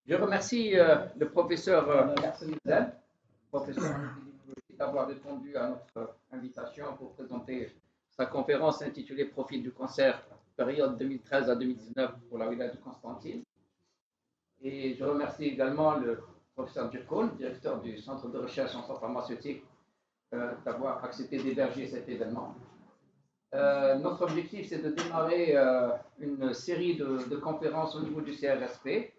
Je remercie le professeur Larsen Zel, professeur en épidémiologie, d'avoir répondu à notre invitation pour présenter sa conférence intitulée Profil du cancer, période 2013 à 2019 pour la wilaya de Constantine. Et je remercie également le professeur Djurkoun, directeur du Centre de recherche en sciences pharmaceutiques, d'avoir accepté d'héberger cet événement. Notre objectif, c'est de démarrer une série de conférences au niveau du CRSP,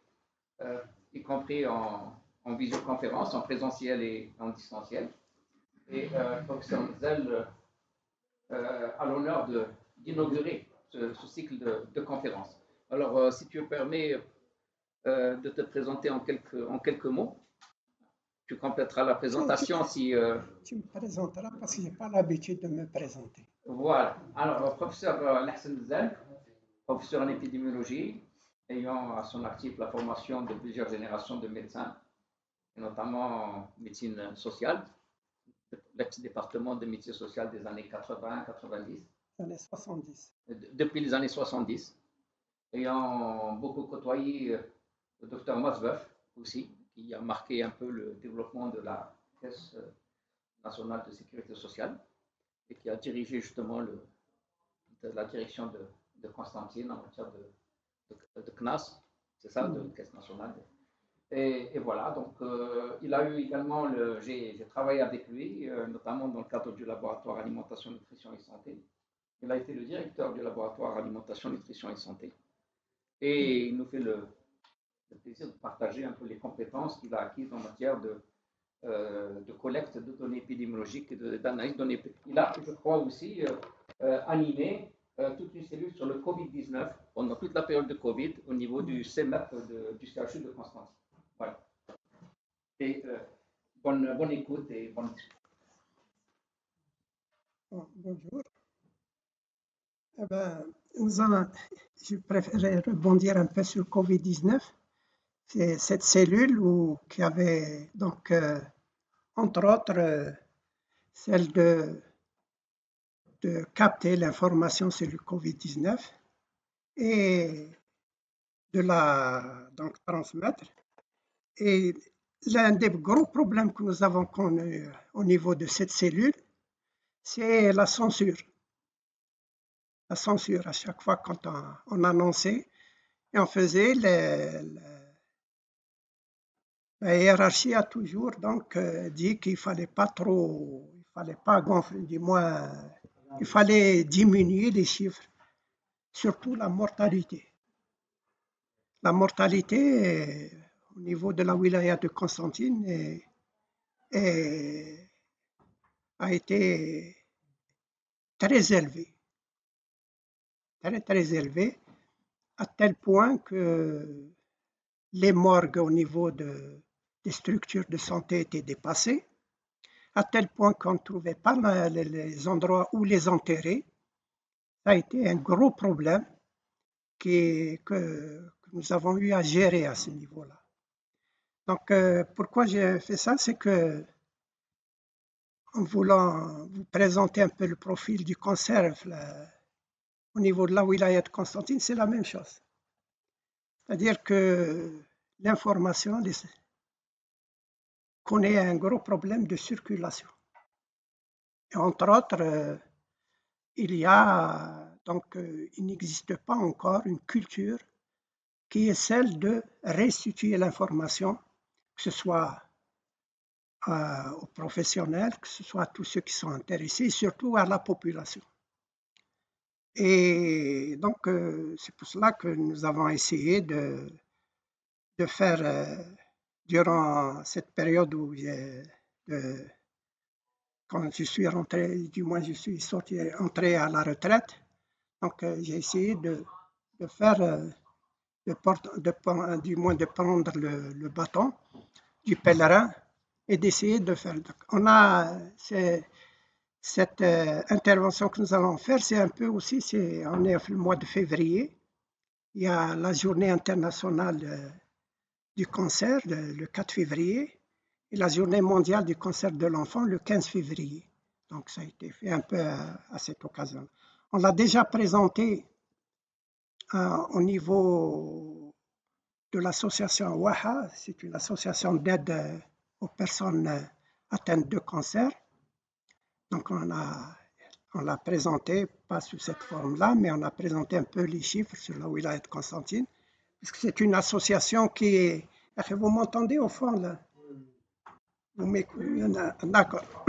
y compris en visioconférence, en présentiel et en distanciel. Et le professeur Zell a l'honneur d'inaugurer ce cycle de conférences. Alors, si tu me permets de te présenter en quelques mots, tu compléteras la présentation si... Tu me présenteras parce que je n'ai pas l'habitude de me présenter. Voilà. Alors, professeur Larsen Zel, professeur en épidémiologie, ayant à son actif la formation de plusieurs générations de médecins, et notamment en médecine sociale, l'ex-département de médecine sociale des années 80-90. Années 70. Depuis les années 70, ayant beaucoup côtoyé le docteur Masbeuf aussi, qui a marqué un peu le développement de la Caisse nationale de sécurité sociale et qui a dirigé justement la direction de Constantine en matière de CNAS, c'est ça, de Caisse nationale. Et voilà, donc il a eu également, j'ai travaillé avec lui, notamment dans le cadre du laboratoire alimentation, nutrition et santé. Il a été le directeur du laboratoire alimentation, nutrition et santé. Et il nous fait le plaisir de partager un peu les compétences qu'il a acquises en matière de collecte de données épidémiologiques et d'analyse de données. Il a, je crois aussi, animé toute une cellule sur le Covid-19 pendant toute la période de Covid au niveau du CEMEP du CHU de Constantine. Voilà. Et bonne écoute et bonne discussion. Bonjour. Eh ben, je préférais rebondir un peu sur le Covid-19. C'est cette cellule qui avait, donc, entre autres, celle de capter l'information sur le Covid-19 et de la donc, transmettre. Et l'un des gros problèmes que nous avons connus au niveau de cette cellule, c'est la censure. La censure, à chaque fois quand on annonçait, et on faisait, la hiérarchie a toujours donc dit qu'il fallait pas gonfler, du moins, il fallait diminuer les chiffres, surtout la mortalité. La mortalité au niveau de la wilaya de Constantine a été très élevée, très élevée, à tel point que les morgues au niveau des structures de santé étaient dépassées, à tel point qu'on ne trouvait pas les endroits où les enterrer. Ça a été un gros problème que nous avons eu à gérer à ce niveau-là. Donc, pourquoi j'ai fait ça, c'est que en voulant vous présenter un peu le profil du cancer au niveau de la wilaya de Constantine, c'est la même chose. C'est-à-dire que l'information connaît un gros problème de circulation. Et entre autres, il n'existe pas encore une culture qui est celle de restituer l'information, que ce soit aux professionnels, que ce soit à tous ceux qui sont intéressés, et surtout à la population. Et donc, c'est pour cela que nous avons essayé de faire, durant cette période où quand je suis rentré, du moins je suis entré à la retraite, donc j'ai essayé de faire, du moins de prendre le bâton du pèlerin et d'essayer de faire. On a cette intervention que nous allons faire, c'est un peu aussi, on est le mois de février, il y a la journée internationale du cancer le 4 février et la journée mondiale du cancer de l'enfant le 15 février. Donc ça a été fait un peu à cette occasion. On l'a déjà présenté au niveau de l'association WAHA. C'est une association d'aide aux personnes atteintes de cancer. Donc, on l'a présenté, pas sous cette forme-là, mais on a présenté un peu les chiffres sur la wilaya de Constantine, puisque c'est une association qui est... Vous m'entendez au fond, là? Vous m'écoutez? D'accord.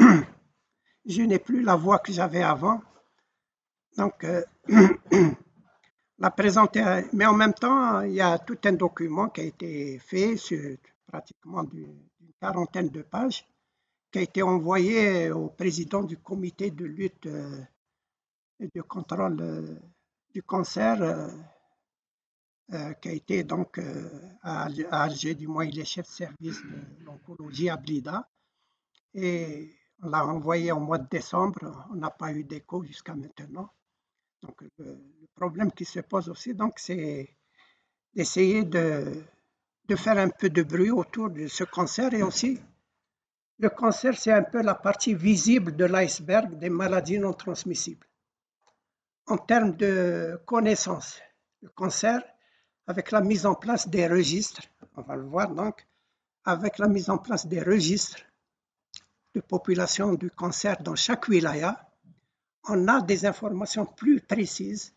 Je n'ai plus la voix que j'avais avant. Donc, la présenter, mais en même temps, il y a tout un document qui a été fait sur pratiquement d'une quarantaine de pages, qui a été envoyé au président du comité de lutte et de contrôle du cancer, qui a été donc à Alger, du moins il est chef de service de l'oncologie à Blida, et on l'a envoyé au mois de décembre, on n'a pas eu d'écho jusqu'à maintenant. Donc le problème qui se pose aussi, donc, c'est d'essayer de faire un peu de bruit autour de ce cancer. Et aussi, le cancer, c'est un peu la partie visible de l'iceberg des maladies non transmissibles. En termes de connaissances, le cancer, avec la mise en place des registres, on va le voir donc, avec la mise en place des registres de population du cancer dans chaque wilaya, on a des informations plus précises.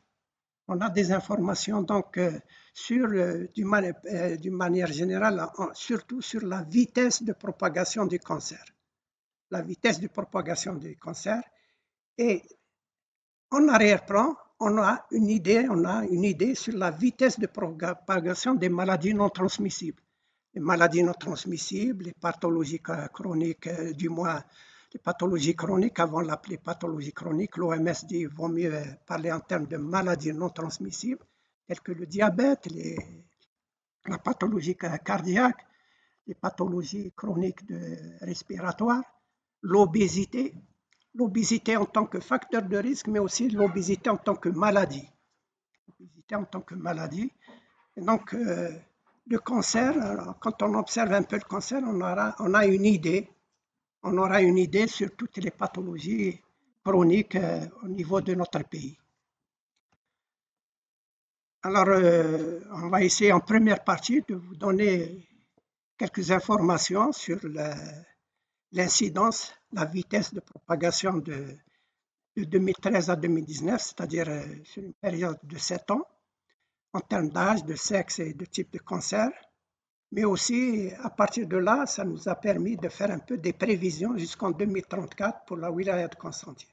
On a des informations donc d'une manière générale, surtout sur la vitesse de propagation du cancer. La vitesse de propagation du cancer. Et en arrière-plan, on a une idée sur la vitesse de propagation des maladies non transmissibles. Les maladies non transmissibles, les pathologies chroniques, du moins les pathologies chroniques, avant de l'appeler pathologie chronique, l'OMS dit qu'il vaut mieux parler en termes de maladies non transmissibles, telles que le diabète, la pathologie cardiaque, les pathologies chroniques respiratoires, l'obésité en tant que facteur de risque, mais aussi l'obésité en tant que maladie. Et donc, le cancer, alors, quand on observe un peu le cancer, on aura une idée sur toutes les pathologies chroniques au niveau de notre pays. Alors, on va essayer en première partie de vous donner quelques informations sur l'incidence, la vitesse de propagation de 2013 à 2019, c'est-à-dire sur une période de 7 ans, en termes d'âge, de sexe et de type de cancer. Mais aussi, à partir de là, ça nous a permis de faire un peu des prévisions jusqu'en 2034 pour la wilaya de Constantine.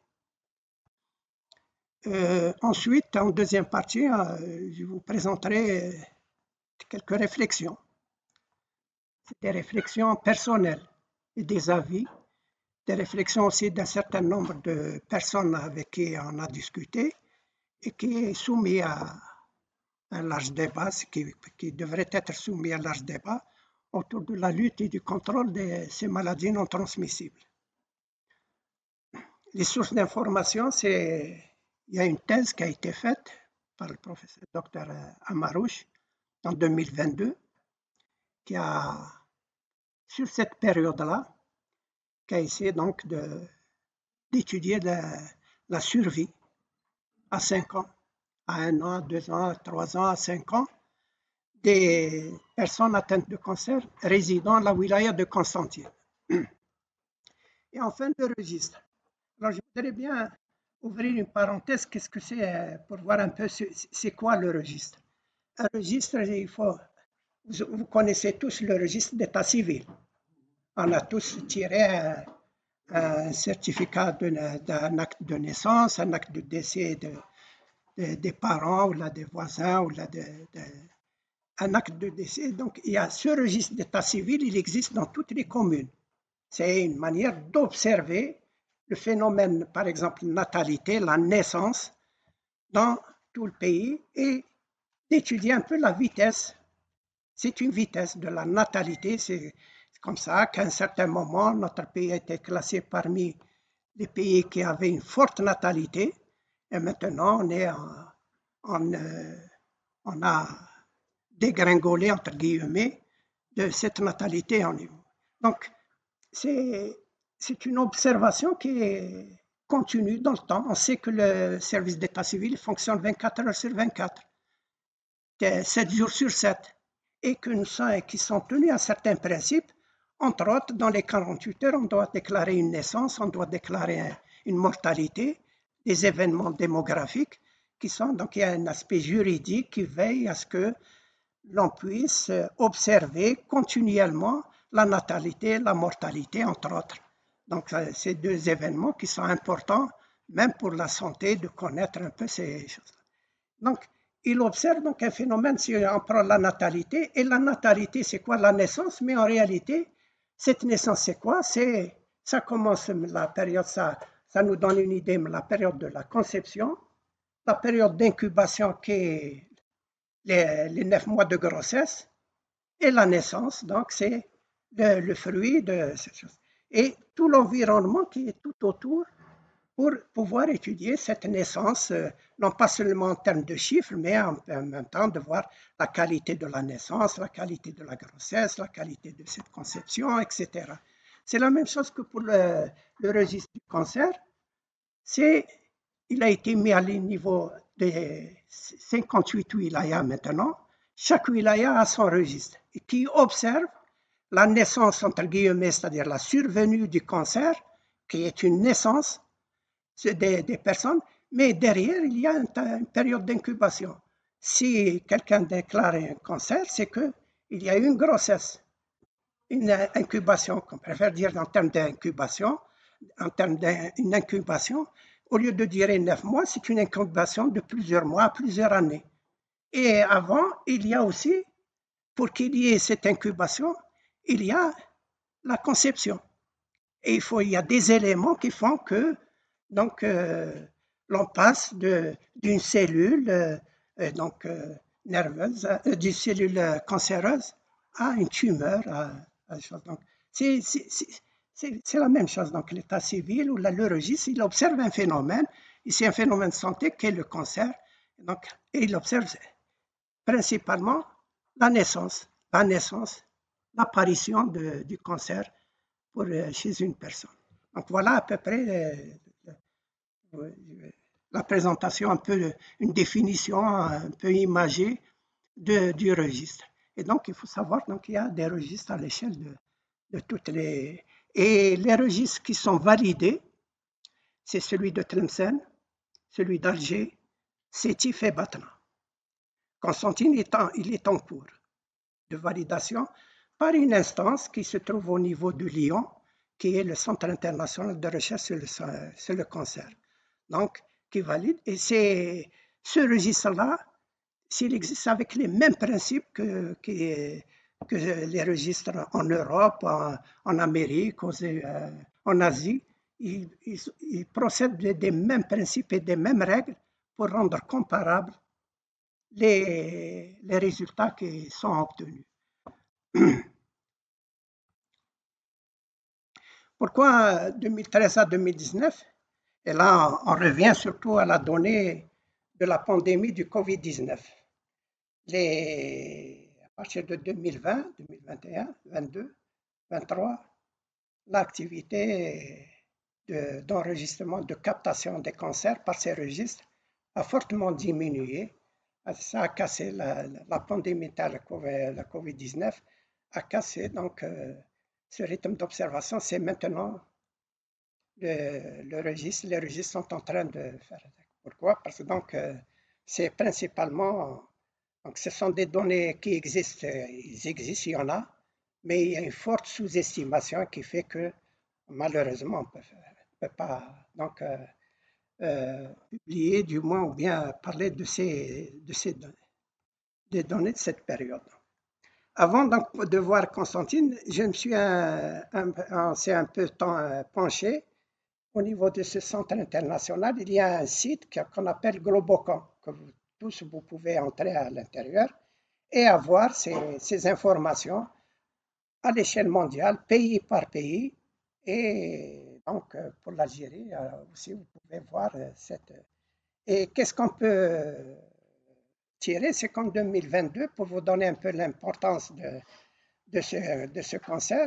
Ensuite, en deuxième partie, je vous présenterai quelques réflexions. C'est des réflexions personnelles et des avis, des réflexions aussi d'un certain nombre de personnes avec qui on a discuté et qui est soumis à un large débat, qui devrait être soumis à un large débat autour de la lutte et du contrôle de ces maladies non transmissibles. Les sources d'information, il y a une thèse qui a été faite par le professeur Dr Amarouche en 2022, qui a, sur cette période-là, qui a essayé donc d'étudier la survie à 5 ans, à 1 an, 2 ans, 3 ans, à 5 ans, des personnes atteintes de cancer résidant à la wilaya de Constantine. Et enfin, le registre. Alors, je voudrais bien ouvrir une parenthèse. Qu'est-ce que c'est pour voir un peu c'est quoi le registre? Un registre, vous connaissez tous le registre d'état civil. On a tous tiré un certificat d'un acte de naissance, un acte de décès des parents ou là, des voisins ou là, un acte de décès. Donc, il y a ce registre d'état civil, il existe dans toutes les communes. C'est une manière d'observer le phénomène, par exemple, natalité, la naissance dans tout le pays et d'étudier un peu la vitesse. C'est une vitesse de la natalité. C'est comme ça qu'à un certain moment, notre pays a été classé parmi les pays qui avaient une forte natalité. Et maintenant, on a dégringolé, entre guillemets, de cette natalité en niveau. Donc, c'est une observation qui est continue dans le temps. On sait que le service d'état civil fonctionne 24 heures sur 24, 7 jours sur 7. et qui sont tenus à certains principes. Entre autres, dans les 48 heures, on doit déclarer une naissance, on doit déclarer une mortalité, des événements démographiques qui sont, donc il y a un aspect juridique qui veille à ce que l'on puisse observer continuellement la natalité, la mortalité, entre autres. Donc, ces deux événements qui sont importants, même pour la santé, de connaître un peu ces choses-là. Donc, il observe donc un phénomène, si on prend la natalité, et la natalité, c'est quoi? La naissance, mais en réalité, cette naissance, c'est quoi? Ça commence la période, ça nous donne une idée, la période de la conception, la période d'incubation qui est les 9 mois de grossesse, et la naissance, donc c'est le fruit de cette chose. Et tout l'environnement qui est tout autour pour pouvoir étudier cette naissance, non pas seulement en termes de chiffres, mais en même temps de voir la qualité de la naissance, la qualité de la grossesse, la qualité de cette conception, etc. C'est la même chose que pour le registre du cancer. Il a été mis à niveau des 58 wilayas maintenant. Chaque wilaya a son registre et qui observe la naissance, entre guillemets, c'est-à-dire la survenue du cancer, qui est une naissance des personnes, mais derrière, il y a une période d'incubation. Si quelqu'un déclare un cancer, c'est qu'il y a eu une grossesse, une incubation, qu'on préfère dire en termes d'incubation, en termes d'une incubation, au lieu de durer 9 mois, c'est une incubation de plusieurs mois, plusieurs années. Et avant, il y a aussi, pour qu'il y ait cette incubation, il y a la conception. Et il y a des éléments qui font que donc, l'on passe d'une cellule nerveuse, d'une cellule cancéreuse à une tumeur. Donc, c'est la même chose. Donc, l'état civil ou le registre, il observe un phénomène, ici un phénomène de santé qui est le cancer, donc, et il observe principalement l'apparition du cancer chez une personne. Donc voilà à peu près la présentation, un peu une définition un peu imagée du registre. Et donc il faut savoir qu'il y a des registres à l'échelle de toutes les... Et les registres qui sont validés, c'est celui de Tlemcen, celui d'Alger, Sétif et Batna. Constantine, il est en cours de validation par une instance qui se trouve au niveau de Lyon, qui est le Centre international de recherche sur le cancer. Donc, qui valide. Et c'est ce registre-là, s'il existe avec les mêmes principes que les registres en Europe, en Amérique, en Asie, ils procèdent des mêmes principes et des mêmes règles pour rendre comparables les résultats qui sont obtenus. Pourquoi 2013 à 2019? Et là, on revient surtout à la donnée de la pandémie du Covid-19. À partir de 2020, 2021, 2022, 2023, l'activité d'enregistrement, de captation des cancers par ces registres a fortement diminué. Ça a cassé la pandémie de la Covid-19, a cassé donc ce rythme d'observation. C'est maintenant les registres sont en train de faire. Pourquoi? Parce que c'est principalement, donc ce sont des données qui existent, il y en a, mais il y a une forte sous-estimation qui fait que malheureusement on ne peut pas donc, publier du moins ou bien parler de ces données, des données de cette période. Avant donc, de voir Constantine, je me suis un peu penché au niveau de ce centre international. Il y a un site qu'on appelle Globocan, que vous pouvez entrer à l'intérieur et avoir ces informations à l'échelle mondiale, pays par pays. Et donc, pour l'Algérie aussi, vous pouvez voir cette... Et qu'est-ce qu'on peut tirer? C'est qu'en 2022, pour vous donner un peu l'importance de ce cancer,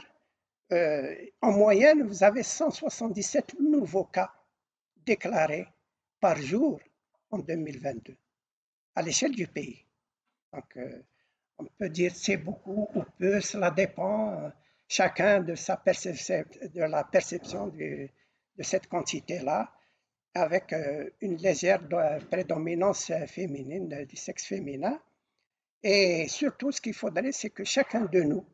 en moyenne, vous avez 177 nouveaux cas déclarés par jour en 2022 à l'échelle du pays. Donc, On peut dire c'est beaucoup ou peu, cela dépend chacun de de la perception de cette quantité-là, avec une légère prédominance féminine, du sexe féminin. Et surtout, ce qu'il faudrait, c'est que chacun de nous,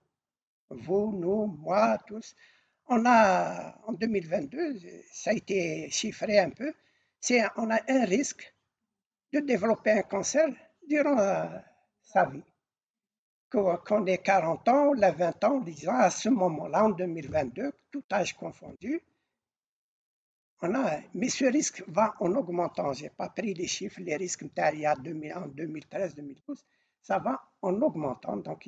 vous, nous, moi, tous, on a, en 2022, ça a été chiffré un peu, on a un risque de développer un cancer durant sa vie. Qu'on ait 40 ans ou 20 ans, disons à ce moment-là, en 2022, tout âge confondu, mais ce risque va en augmentant. Je n'ai pas pris les chiffres, les risques en 2013, 2012, ça va en augmentant. Donc,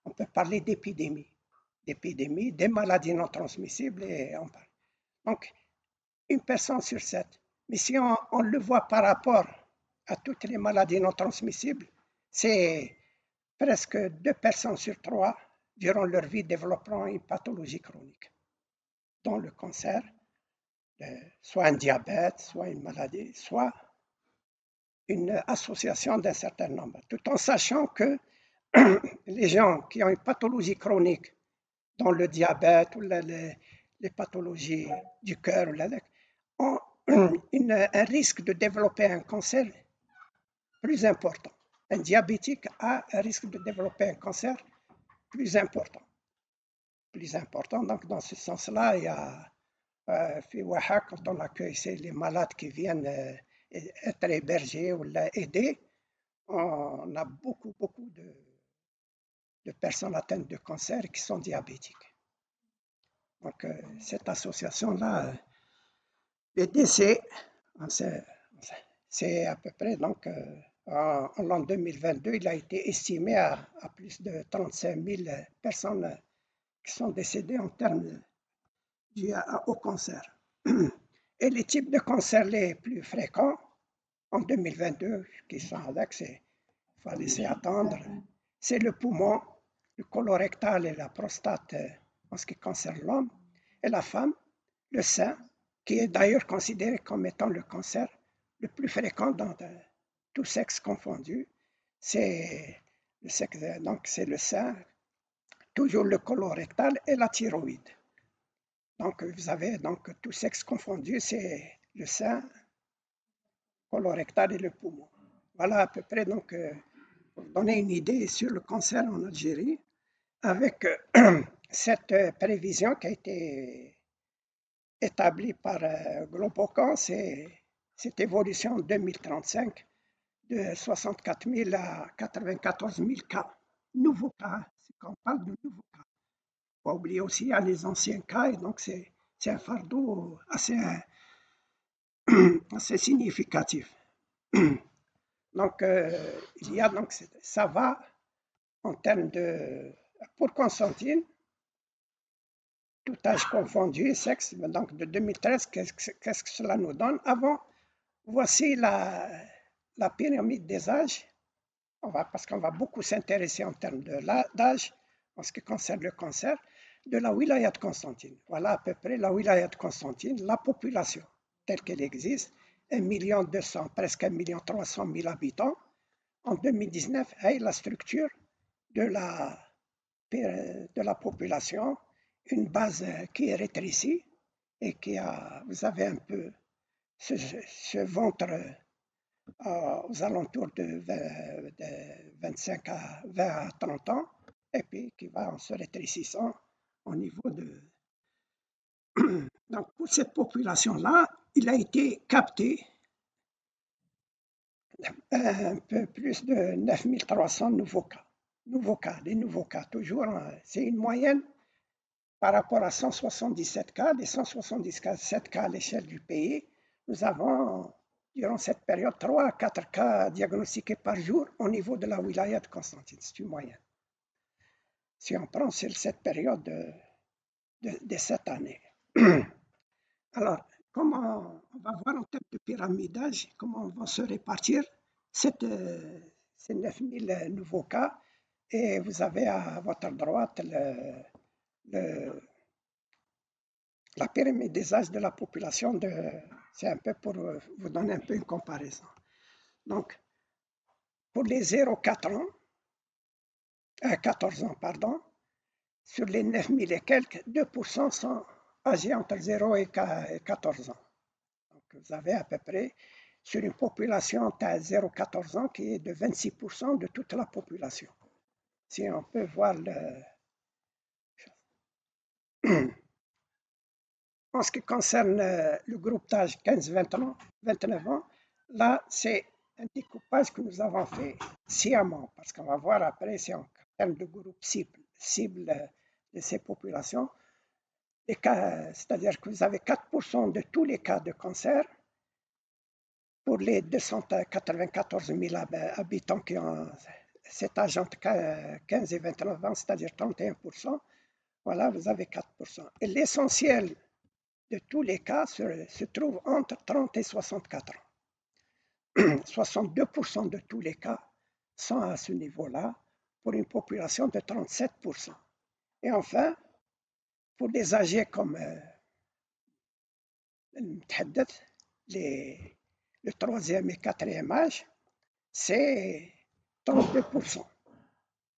on peut parler d'épidémie, des maladies non transmissibles, et on parle. Donc, une personne sur 7. Mais si on le voit par rapport à toutes les maladies non transmissibles, c'est presque 2 personnes sur 3, durant leur vie, développeront une pathologie chronique, dont le cancer, soit un diabète, soit une maladie, soit une association d'un certain nombre, tout en sachant que les gens qui ont une pathologie chronique, dont le diabète ou les pathologies du cœur, ont un risque de développer un cancer plus important. Un diabétique a un risque de développer un cancer plus important. Donc, dans ce sens-là, il y a quand on accueille les malades qui viennent être hébergés ou aider, on a beaucoup de personnes atteintes de cancer qui sont diabétiques. Donc, cette association-là, les décès, c'est à peu près, donc, en l'an 2022, il a été estimé à plus de 35 000 personnes qui sont décédées en termes dus au cancer. Et les types de cancers les plus fréquents en 2022, qui sont avec, il faut laisser attendre, c'est le poumon, le colorectal et la prostate en ce qui concerne l'homme, et la femme, le sein, qui est d'ailleurs considéré comme étant le cancer le plus fréquent dans tout sexe confondu. C'est le sein, toujours le colorectal et la thyroïde. Donc, vous avez donc tout sexe confondu, c'est le sein, colorectal et le poumon. Voilà à peu près, donc, pour donner une idée sur le cancer en Algérie, avec cette prévision qui a été établie par Globocon, c'est cette évolution en 2035 de 64 000 à 94 000 cas, nouveaux cas, c'est quand on parle de nouveaux cas. Il ne faut pas oublier aussi, il y a les anciens cas, et donc c'est un fardeau assez significatif. Donc, ça va en termes pour Constantine, tout âge confondu, sexe, donc de 2013, qu'est-ce que cela nous donne? Voici la pyramide des âges, parce qu'on va beaucoup s'intéresser en termes d'âge, en ce qui concerne le cancer, de la wilaya de Constantine. Voilà à peu près la wilaya de Constantine, la population telle qu'elle existe, 1,2 million, presque 1,3 million habitants. En 2019, et la structure de la population, une base qui est rétrécie et vous avez un peu ce ventre aux alentours de 25 à 20 à 30 ans, et puis qui va en se rétrécissant au niveau de... Donc, pour cette population-là, il a été capté un peu plus de 9300 nouveaux cas. Des nouveaux cas, toujours, c'est une moyenne par rapport à 177 cas, des 177 cas à l'échelle du pays. Nous avons, durant cette période, 3 à 4 cas diagnostiqués par jour au niveau de la wilaya de Constantine. C'est une moyenne. Si on prend cette période de cette année. Alors, comment on va voir en termes de pyramidage, comment vont se répartir ces 9000 nouveaux cas, et vous avez à votre droite la pyramide des âges de la population. C'est un peu pour vous donner un peu une comparaison. Donc, pour les 0-4 ans, 14 ans, pardon. Sur les 9000 et quelques, 2% sont âgés entre 0 et 14 ans. Donc vous avez à peu près, sur une population à 0,14 ans, qui est de 26% de toute la population. Si on peut voir En ce qui concerne le groupe d'âge 15-29 ans, là, c'est un découpage que nous avons fait sciemment, parce qu'on va voir après, si en termes de groupe cible de ces populations, c'est-à-dire que vous avez 4% de tous les cas de cancer pour les 294 000 habitants qui ont cet âge entre 15 et 29 ans, c'est-à-dire 31%. Voilà, vous avez 4%. Et l'essentiel de tous les cas se trouve entre 30 et 64 ans. 62% de tous les cas sont à ce niveau-là pour une population de 37%. Et enfin, pour les âgés comme le troisième et quatrième âge, c'est 32%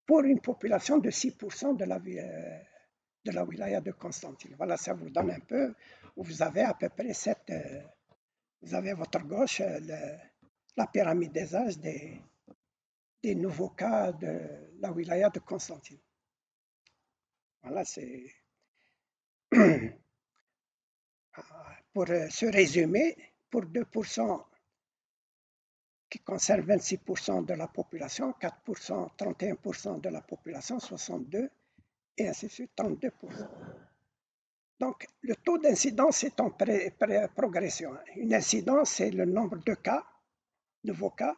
pour une population de 6% de la wilaya de Constantine. Voilà, ça vous donne un peu, vous avez à peu près vous avez à votre gauche la pyramide des âges des nouveaux cas de la wilaya de Constantine. Voilà, c'est pour ce résumé, pour 2% qui concerne 26% de la population, 4%, 31% de la population, 62%, et ainsi de suite, 32%. Donc, le taux d'incidence est en progression. Une incidence, c'est le nombre de cas, nouveaux cas,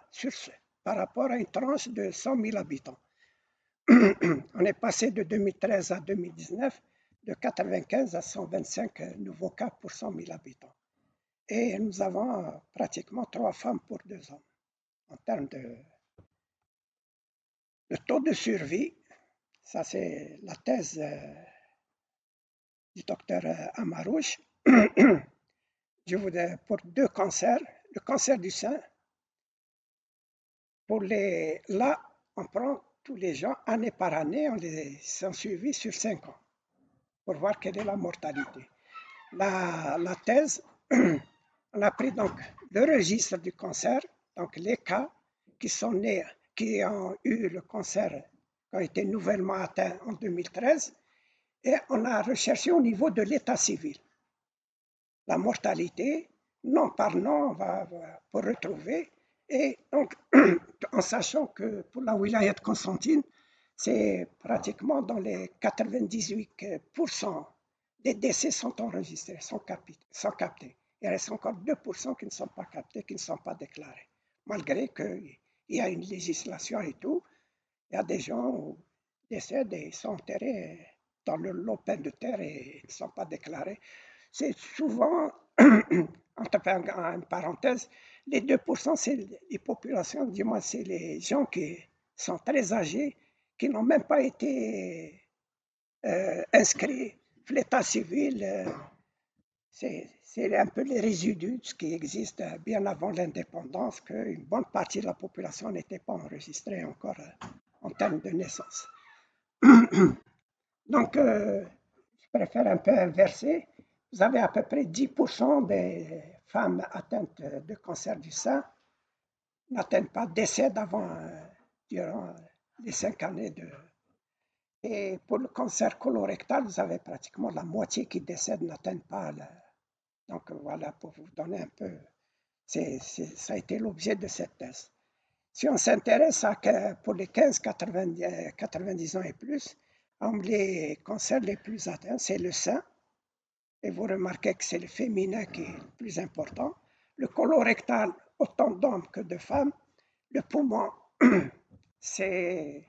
par rapport à une tranche de 100 000 habitants. On est passé de 2013 à 2019 de 95 à 125 nouveaux cas pour 100 000 habitants. Et nous avons pratiquement 3 femmes pour 2 hommes. En termes de le taux de survie, ça c'est la thèse du docteur Amarouche. Pour 2 cancers, le cancer du sein, là, on prend tous les gens année par année, on les sont suivis sur 5 ans pour voir quelle est la mortalité. La thèse, on a pris donc le registre du cancer, donc les cas qui sont nés, qui ont eu le cancer, qui ont été nouvellement atteints en 2013, et on a recherché au niveau de l'état civil la mortalité, nom par nom, pour retrouver. Et donc, en sachant que pour la wilaya de Constantine, c'est pratiquement dans les 98% des décès sont enregistrés, sont captés. Il reste encore 2% qui ne sont pas captés, qui ne sont pas déclarés. Malgré qu'il y a une législation et tout, il y a des gens qui décèdent et sont enterrés dans le lopin de terre et ne sont pas déclarés. C'est souvent, entre une parenthèse, les 2%, c'est les populations, du moins, c'est les gens qui sont très âgés, qui n'ont même pas été inscrits. L'état civil, c'est un peu les résidus de ce qui existe bien avant l'indépendance, qu'une bonne partie de la population n'était pas enregistrée encore en termes de naissance. Donc, je préfère un peu inverser. Vous avez à peu près 10% des femmes atteintes de cancer du sein n'atteignent pas, décèdent durant les 5 années de... Et pour le cancer colorectal, vous avez pratiquement la moitié qui décèdent n'atteignent pas. Donc voilà, pour vous donner un peu, ça a été l'objet de cette thèse. Si on s'intéresse pour les 15-90 ans et plus, les cancers les plus atteints, c'est le sein. Et vous remarquez que c'est le féminin qui est le plus important. Le colorectal, autant d'hommes que de femmes. Le poumon, c'est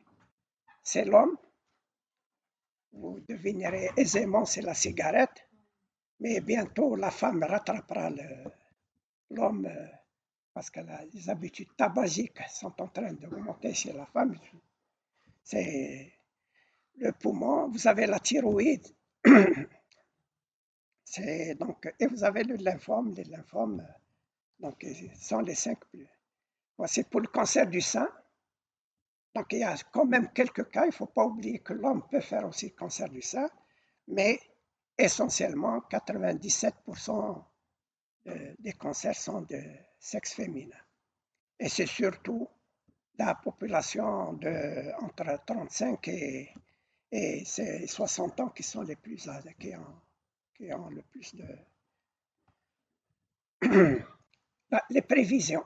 l'homme. Vous devinerez aisément, c'est la cigarette. Mais bientôt, la femme rattrapera l'homme parce que les habitudes tabagiques sont en train d'augmenter chez la femme. C'est le poumon. Vous avez la thyroïde. Et vous avez le lymphome. Les lymphomes, donc, sont les 5 plus. Voici pour le cancer du sein. Donc, il y a quand même quelques cas. Il ne faut pas oublier que l'homme peut faire aussi le cancer du sein, mais essentiellement, 97% des cancers sont de sexe féminin. Et c'est surtout la population entre 35 et 60 ans qui sont les plus qui ont le plus de... Les prévisions.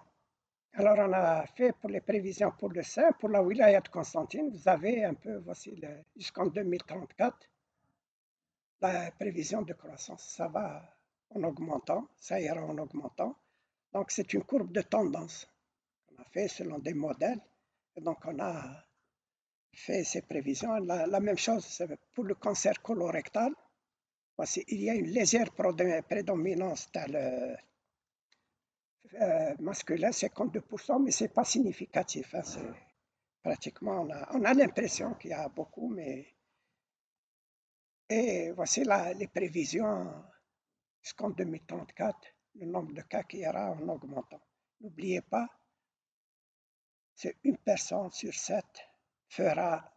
Alors, on a fait pour les prévisions pour le sein, pour la wilaya de Constantine, vous avez un peu, voici, jusqu'en 2034, la prévision de croissance. Ça va en augmentant, ça ira en augmentant. Donc, c'est une courbe de tendance qu'on a fait selon des modèles. Et donc, on a fait ces prévisions. La même chose pour le cancer colorectal. Voici, il y a une légère prédominance masculin, 52%, mais ce n'est pas significatif. Hein, pratiquement, on a l'impression qu'il y a beaucoup, mais... Et voici les prévisions jusqu'en 2034, le nombre de cas qui ira en augmentant. N'oubliez pas, c'est une personne sur 7 fera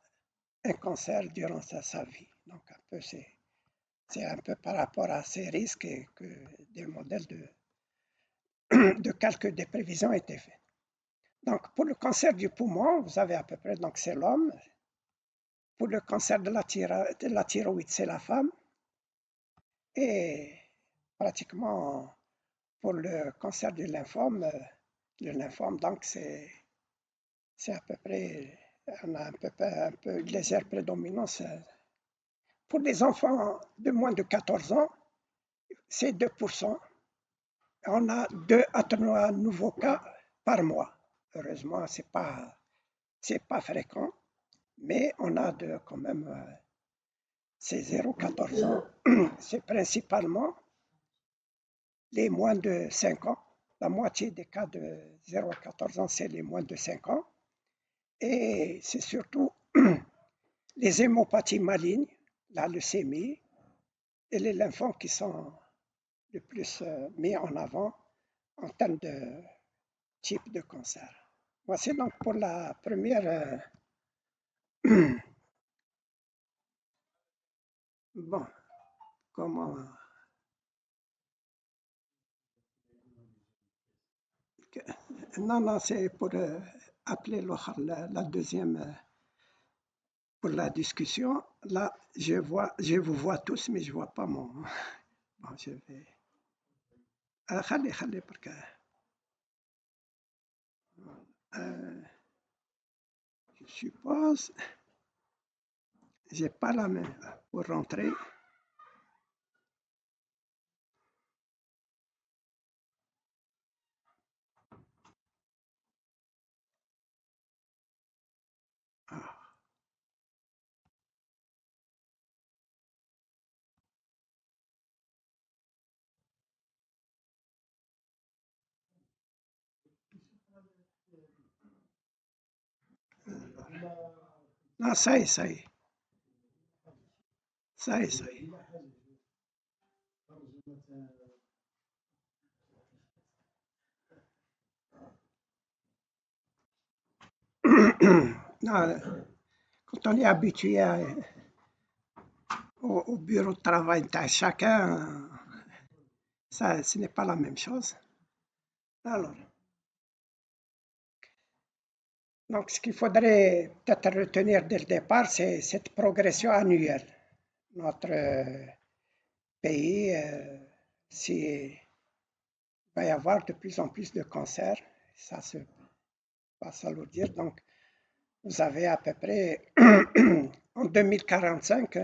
un cancer durant sa vie. Donc, un peu, c'est un peu par rapport à ces risques que des modèles de calcul des prévisions étaient faits. Donc, pour le cancer du poumon, vous avez à peu près, donc c'est l'homme. Pour le cancer de la thyroïde, c'est la femme. Et pratiquement, pour le cancer du lymphome, donc c'est à peu près, on a un peu une légère prédominance. Pour les enfants de moins de 14 ans, c'est 2%. On a 2 à 3 nouveaux cas par mois. Heureusement, c'est pas fréquent, mais on a quand même ces 0,14 ans. C'est principalement les moins de 5 ans. La moitié des cas de 0 à 14 ans, c'est les moins de 5 ans. Et c'est surtout les hémopathies malignes, la leucémie et les lymphomes qui sont le plus mis en avant en termes de type de cancer. Voici donc pour la première. Bon, comment. Non, c'est pour appeler la deuxième pour la discussion. Là, je vous vois tous, mais je ne vois pas mon. Bon, je vais. خلي parce que je suppose j'ai pas la main pour rentrer. Ah. Non, ça y est, ça y est. Ça y est, ça y est. Non, quand on est habitué au bureau de travail de chacun, ça, ce n'est pas la même chose. Alors, donc ce qu'il faudrait peut-être retenir dès le départ, c'est cette progression annuelle. Notre pays, s'il va y avoir de plus en plus de cancers, ça se va s'alourdir. Donc, vous avez à peu près, en 2045,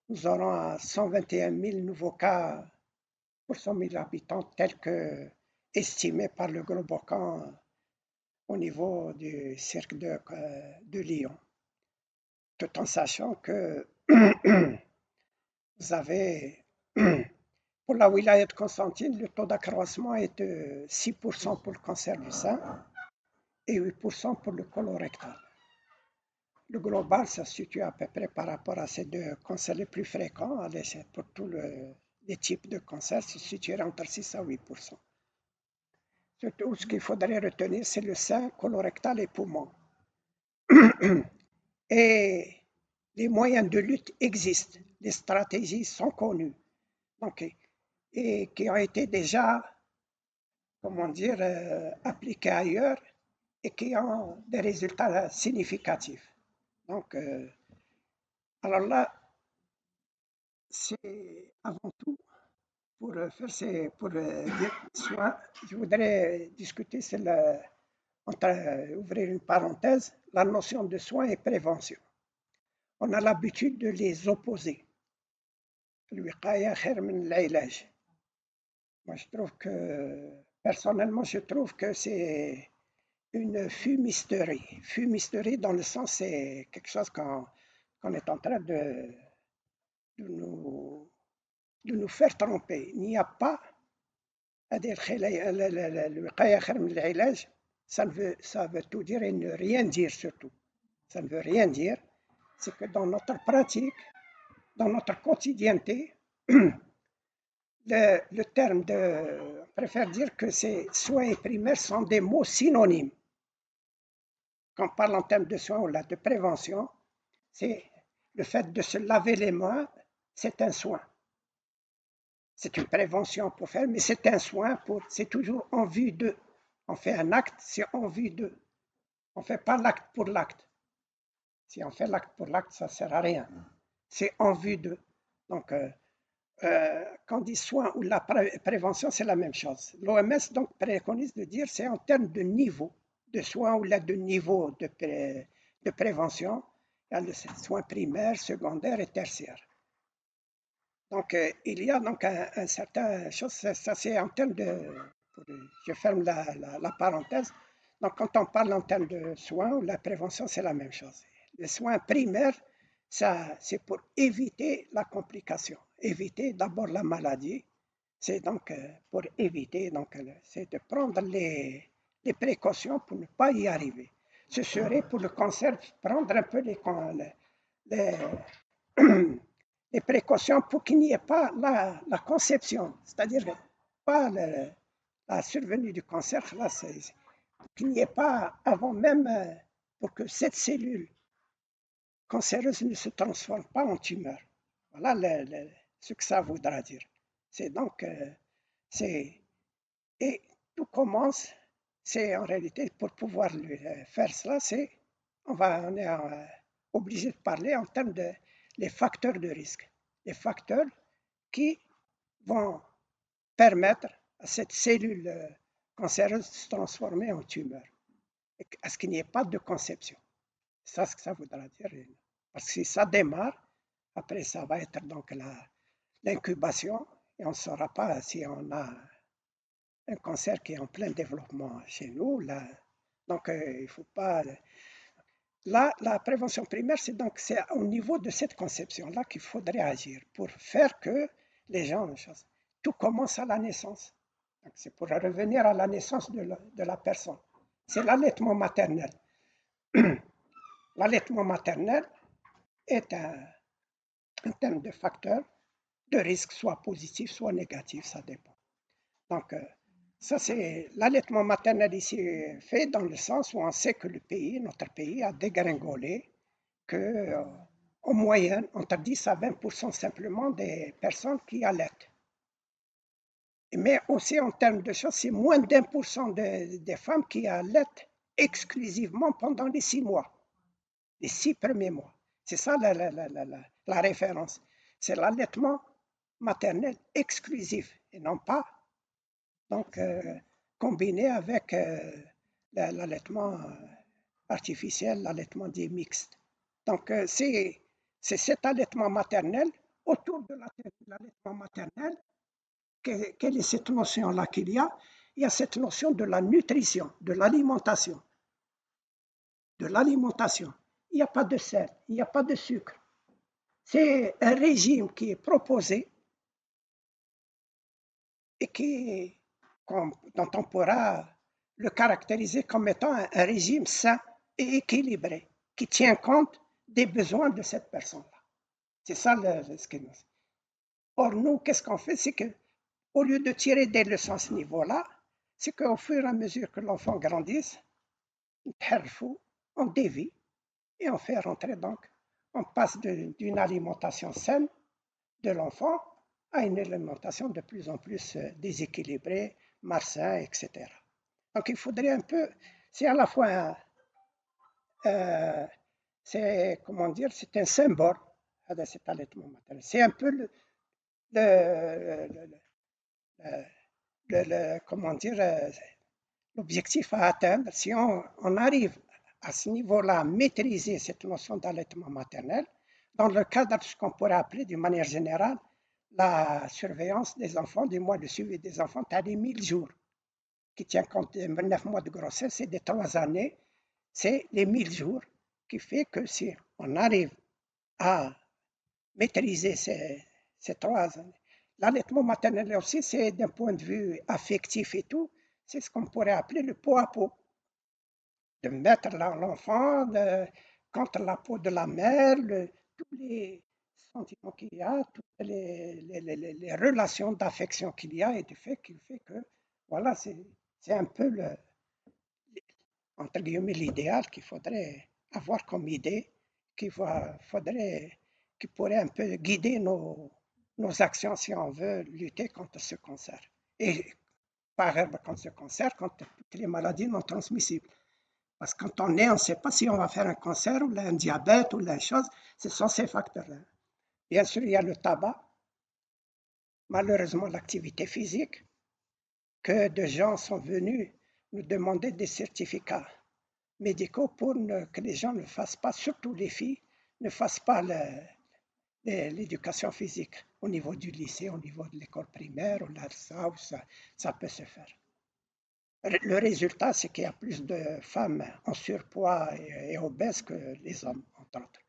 nous aurons 121 000 nouveaux cas pour 100 000 habitants, tels que estimés par le Globocan au niveau du cirque de Lyon, tout en sachant que vous avez, pour la wilaya de Constantine, le taux d'accroissement est de 6% pour le cancer du sein et 8% pour le colorectal. Le global, ça se situe à peu près par rapport à ces deux cancers les plus fréquents, pour tous les types de cancers, se situerait entre 6 à 8%. Surtout, ce qu'il faudrait retenir, c'est le sein, colorectal et poumon. Et les moyens de lutte existent, les stratégies sont connues, donc, et qui ont été déjà, comment dire, appliquées ailleurs et qui ont des résultats significatifs. Donc, alors là, c'est avant tout pour faire ces, pour dire soin, je voudrais discuter sur ouvrir une parenthèse, la notion de soin et prévention. On a l'habitude de les opposer. الوقاية خير من العلاج. Moi, je trouve que, personnellement, je trouve que c'est une fumisterie. Fumisterie dans le sens, c'est quelque chose qu'on est en train de nous, de nous faire tromper. Il n'y a pas à dire الوقاية خير من العلاج. Ça veut tout dire et ne rien dire surtout. Ça ne veut rien dire. C'est que dans notre pratique, dans notre quotidienneté, le terme de, on préfère dire que ces soins et primaires sont des mots synonymes. Quand on parle en termes de soins ou là, de prévention, c'est le fait de se laver les mains, c'est un soin. C'est une prévention pour faire, mais c'est un soin c'est toujours en vue de. On fait un acte, c'est en vue de. On ne fait pas l'acte pour l'acte. Si on fait l'acte pour l'acte, ça ne sert à rien. C'est en vue de. Donc, quand on dit soin ou la prévention, c'est la même chose. L'OMS donc préconise de dire c'est en termes de niveau de soins ou là de niveau de prévention. Il y a les soins primaires, secondaires et tertiaires. Donc il y a donc un certain chose, ça c'est en termes de, je ferme la parenthèse. Donc quand on parle en termes de soins ou la prévention, c'est la même chose. Les soins primaires, ça, c'est pour éviter la complication, éviter d'abord la maladie. C'est donc pour éviter, donc, c'est de prendre les précautions pour ne pas y arriver. Ce serait pour le cancer, prendre un peu les, les précautions pour qu'il n'y ait pas la conception, c'est-à-dire pas la survenue du cancer, là, qu'il n'y ait pas avant même, pour que cette cellule cancéreuse ne se transforme pas en tumeur. Voilà ce que ça voudra dire. C'est donc, et tout commence, c'est en réalité pour pouvoir faire cela, on est obligé de parler en termes de les facteurs de risque, les facteurs qui vont permettre à cette cellule cancéreuse de se transformer en tumeur, à ce qu'il n'y ait pas de conception. C'est ça ce que ça voudra dire. Parce que si ça démarre, après ça va être donc l'incubation et on ne saura pas si on a un cancer qui est en plein développement chez nous. Là. Donc il ne faut pas. Là, la prévention primaire, c'est au niveau de cette conception-là qu'il faudrait agir pour faire que les gens, tout commence à la naissance. C'est pour revenir à la naissance de la personne. C'est l'allaitement maternel. L'allaitement maternel est un terme de facteur de risque, soit positif, soit négatif, ça dépend. Donc, ça c'est l'allaitement maternel ici fait dans le sens où on sait que notre pays a dégringolé, que en moyenne, entre 10 à 20% simplement des personnes qui allaitent. Mais aussi en termes de choses, c'est moins d'1% des femmes qui allaitent exclusivement pendant les 6 mois, les 6 premiers mois. C'est ça la référence. C'est l'allaitement maternel exclusif et non pas donc combiné avec l'allaitement artificiel, l'allaitement dit mixte. Donc c'est cet allaitement maternel, autour de l'allaitement maternel, quelle est cette notion-là qu'il y a? Il y a cette notion de la nutrition, de l'alimentation. De l'alimentation. Il n'y a pas de sel, il n'y a pas de sucre. C'est un régime qui est proposé et dont on pourra le caractériser comme étant un régime sain et équilibré, qui tient compte des besoins de cette personne-là. C'est ça ce qu'il nous dit. Or, nous, qu'est-ce qu'on fait? C'est qu'au lieu de tirer des leçons à ce niveau-là, c'est qu'au fur et à mesure que l'enfant grandisse, on dévie et on fait rentrer donc, on passe d'une alimentation saine de l'enfant à une alimentation de plus en plus déséquilibrée, malsaine, etc. Donc il faudrait un peu, c'est à la fois c'est comment dire, c'est un symbole de cet allaitement maternel. C'est un peu le, comment dire, l'objectif à atteindre. Si on arrive à ce niveau-là à maîtriser cette notion d'allaitement maternel, dans le cadre de ce qu'on pourrait appeler d'une manière générale la surveillance des enfants, du moins le suivi des enfants, à les 1000 jours, qui tient compte des 9 mois de grossesse et des 3 années, c'est les 1000 jours qui fait que si on arrive à maîtriser ces 3 années, l'allaitement maternel aussi, c'est d'un point de vue affectif et tout, c'est ce qu'on pourrait appeler le pot à pot, de mettre l'enfant contre la peau de la mère, tous les sentiments qu'il y a, toutes les relations d'affection qu'il y a et du fait qu'il fait que, voilà, c'est un peu entre guillemets l'idéal qu'il faudrait avoir comme idée, qui pourrait un peu guider nos actions si on veut lutter contre ce cancer. Et par exemple, contre ce cancer, contre toutes les maladies non transmissibles. Parce que quand on est, on ne sait pas si on va faire un cancer ou un diabète ou la chose. Ce sont ces facteurs-là. Bien sûr, il y a le tabac, malheureusement l'activité physique, que des gens sont venus nous demander des certificats médicaux pour que les gens ne fassent pas, surtout les filles, ne fassent pas l'éducation physique au niveau du lycée, au niveau de l'école primaire, ou là, ça peut se faire. Le résultat, c'est qu'il y a plus de femmes en surpoids et obèses que les hommes, entre autres.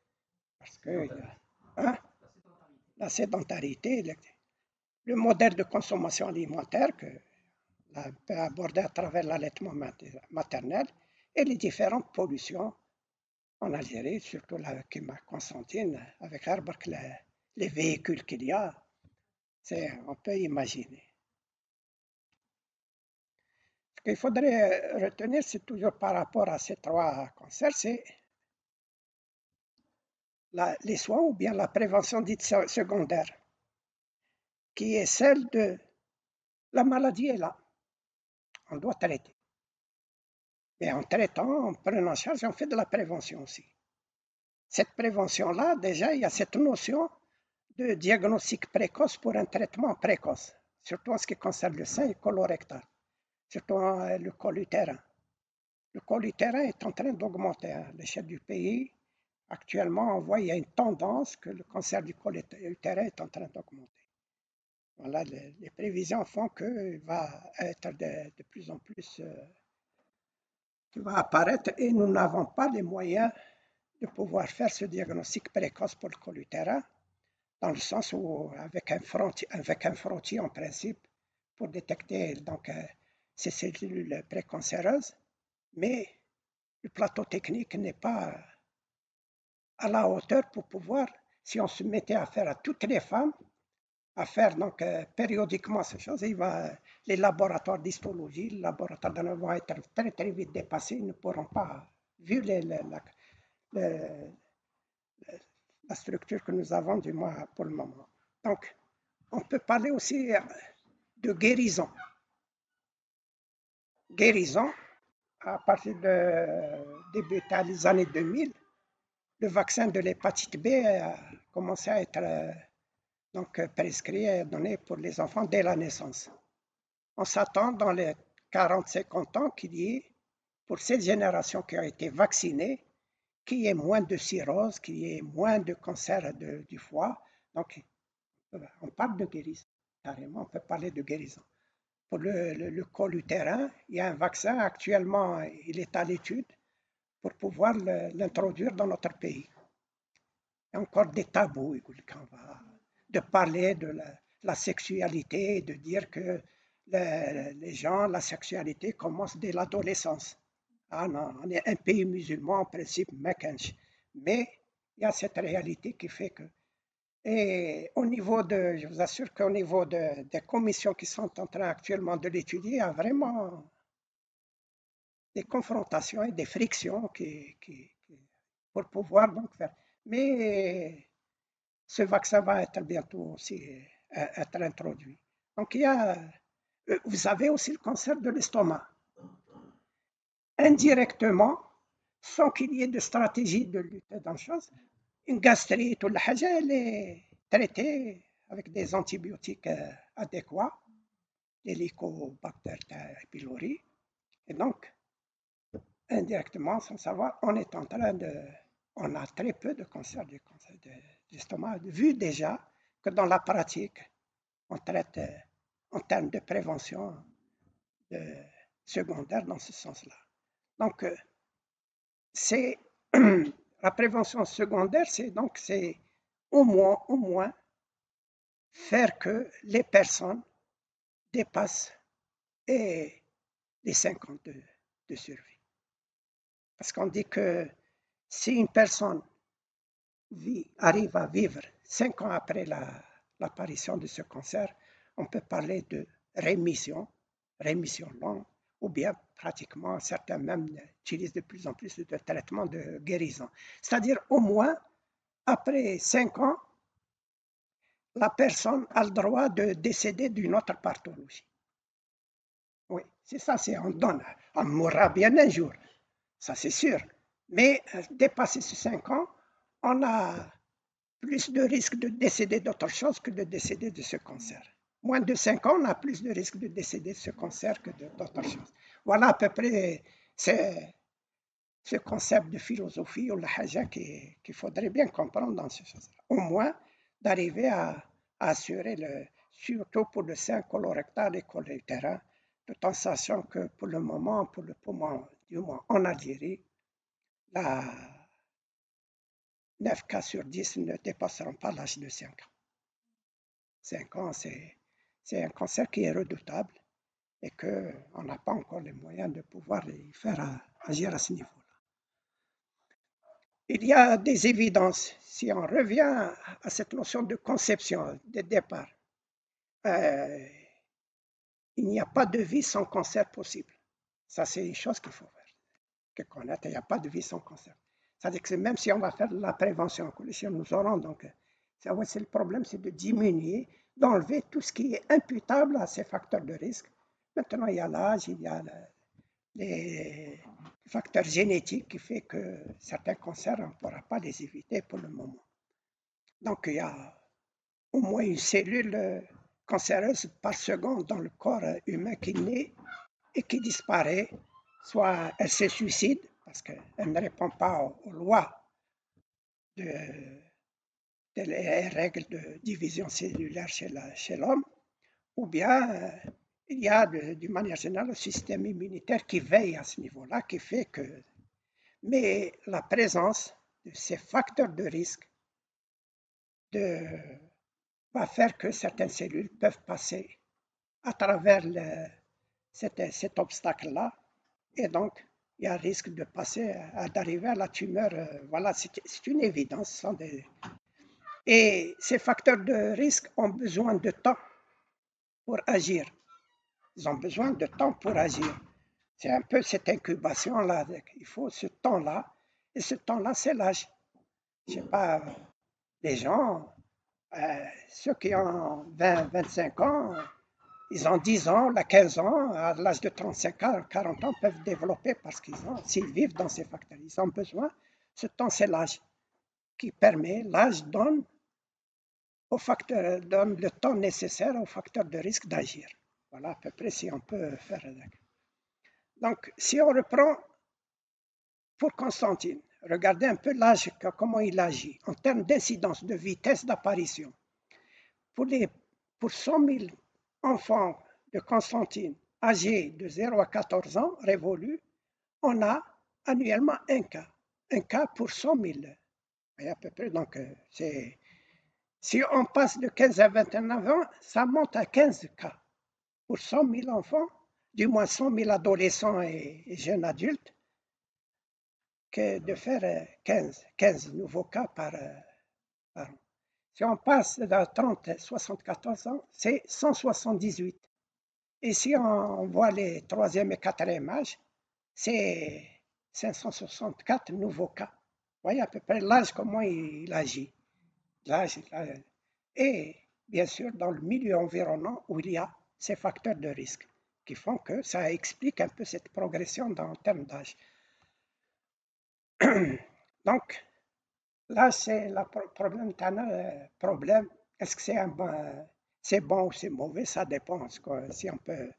Parce que hein, la sédentarité, le modèle de consommation alimentaire qu'on peut aborder à travers l'allaitement maternel et les différentes pollutions en Algérie, surtout avec Constantine, avec les véhicules qu'il y a, on peut imaginer. Ce qu'il faudrait retenir, c'est toujours par rapport à ces 3 cancers, c'est les soins ou bien la prévention dite secondaire, qui est celle de la maladie est là, on doit traiter. Mais en traitant, en prenant en charge, on fait de la prévention aussi. Cette prévention-là, déjà, il y a cette notion de diagnostic précoce pour un traitement précoce, surtout en ce qui concerne le sein et le colorectal, surtout le col utérin. Le col utérin est en train d'augmenter à l'échelle du pays. Actuellement, on voit qu'il y a une tendance que le cancer du col utérin est en train d'augmenter. Voilà, les prévisions font qu'il va être de plus en plus, qui va apparaître et nous n'avons pas les moyens de pouvoir faire ce diagnostic précoce pour le col utérin, dans le sens où avec un frottis en principe pour détecter donc ces cellules précancéreuses, mais le plateau technique n'est pas à la hauteur pour pouvoir, si on se mettait à faire à toutes les femmes, à faire donc périodiquement ces choses, les laboratoires d'histologie, les laboratoires vont être très très vite dépassés, ils ne pourront pas, vu la structure que nous avons du moins pour le moment. Donc, on peut parler aussi de guérison. Guérison, à partir de début des années 2000, le vaccin de l'hépatite B a commencé à être donc prescrit et donné pour les enfants dès la naissance. On s'attend dans les 40-50 ans qu'il y ait, pour cette génération qui a été vaccinée, qu'il y ait moins de cirrhose, qu'il y ait moins de cancer du foie. Donc, on parle de guérison, carrément, on peut parler de guérison. Pour le col utérin, il y a un vaccin actuellement, il est à l'étude pour pouvoir l'introduire dans notre pays. Il y a encore des tabous de parler de la sexualité, de dire que les gens, la sexualité commence dès l'adolescence. Ah non, on est un pays musulman en principe, mais il y a cette réalité qui fait que. Et je vous assure qu'au niveau des commissions qui sont en train actuellement de l'étudier, il y a vraiment des confrontations et des frictions pour pouvoir donc faire. Mais ce vaccin va être bientôt aussi être introduit. Donc vous avez aussi le cancer de l'estomac. Indirectement, sans qu'il y ait de stratégie de lutte dans la chose, une gastrite ou la haja, elle est traitée avec des antibiotiques adéquats, l'Helicobacter pylori. Et donc, indirectement, sans savoir, on a très peu de cancer de l'estomac, vu déjà que dans la pratique, on traite en termes de prévention secondaire dans ce sens-là. Donc, c'est la prévention secondaire, c'est au moins faire que les personnes dépassent les 5 ans de survie. Parce qu'on dit que si une personne arrive à vivre 5 ans après l'apparition de ce cancer, on peut parler de rémission longue, ou bien pratiquement, certains même utilisent de plus en plus de traitements de guérison. C'est-à-dire au moins, après 5 ans, la personne a le droit de décéder d'une autre pathologie. Oui, c'est ça, on mourra bien un jour, ça c'est sûr. Mais dépasser ces 5 ans, on a plus de risque de décéder d'autre chose que de décéder de ce cancer. Moins de 5 ans, on a plus de risque de décéder de ce cancer que d'autres choses. Voilà à peu près ce concept de philosophie ou la haja qu'il faudrait bien comprendre dans ces choses-là. Au moins, d'arriver à assurer, surtout pour le sein colorectal et colo-utérin, tout en sachant que pour le moment, pour le poumon, du moins en Algérie, 9 cas sur 10 ne dépasseront pas l'âge de 5 ans. 5 ans, c'est un cancer qui est redoutable et qu'on n'a pas encore les moyens de pouvoir y faire agir à ce niveau-là. Il y a des évidences. Si on revient à cette notion de conception, de départ, il n'y a pas de vie sans cancer possible. Ça, c'est une chose qu'il faut connaître. Il n'y a pas de vie sans cancer. C'est-à-dire que même si on va faire de la prévention, si nous aurons donc, c'est le problème, c'est de diminuer, d'enlever tout ce qui est imputable à ces facteurs de risque. Maintenant, il y a l'âge, il y a les facteurs génétiques qui fait que certains cancers, on ne pourra pas les éviter pour le moment. Donc, il y a au moins une cellule cancéreuse par seconde dans le corps humain qui naît et qui disparaît. Soit elle se suicide parce qu'elle ne répond pas aux lois des règles de division cellulaire chez l'homme, ou bien il y a d'une manière générale le système immunitaire qui veille à ce niveau-là, qui fait que... Mais la présence de ces facteurs de risque va faire que certaines cellules peuvent passer à travers cet obstacle-là, et donc il y a un risque de passer, d'arriver à la tumeur. Voilà, c'est une évidence. Et ces facteurs de risque ont besoin de temps pour agir. Ils ont besoin de temps pour agir. C'est un peu cette incubation-là. Il faut ce temps-là. Et ce temps-là, c'est l'âge. Je ne sais pas, les gens, ceux qui ont 20, 25 ans, ils ont 10 ans, 15 ans, à l'âge de 35 ans, 40 ans, peuvent développer parce s'ils vivent dans ces facteurs, ils ont besoin. Ce temps, c'est l'âge qui permet, l'âge donne le temps nécessaire aux facteurs de risque d'agir. Voilà à peu près si on peut faire. Donc, si on reprend pour Constantine, regardez un peu l'âge, comment il agit en termes d'incidence, de vitesse d'apparition. Pour 100 000 enfants de Constantine âgés de 0 à 14 ans révolus, on a annuellement un cas pour 100 000. Et à peu près, donc, si on passe de 15 à 29 ans, ça monte à 15 cas pour 100 000 enfants, du moins 100 000 adolescents et jeunes adultes, que de faire 15 nouveaux cas par an. Si on passe de 30 à 74 ans, c'est 178. Et si on voit les 3e et 4e âges, c'est 564 nouveaux cas. voyez à peu près l'âge, comment il agit. L'âge, et bien sûr, dans le milieu environnant où il y a ces facteurs de risque qui font que ça explique un peu cette progression en termes d'âge. Donc, là, c'est le problème. Est-ce que c'est bon ou c'est mauvais? Ça dépend si on peut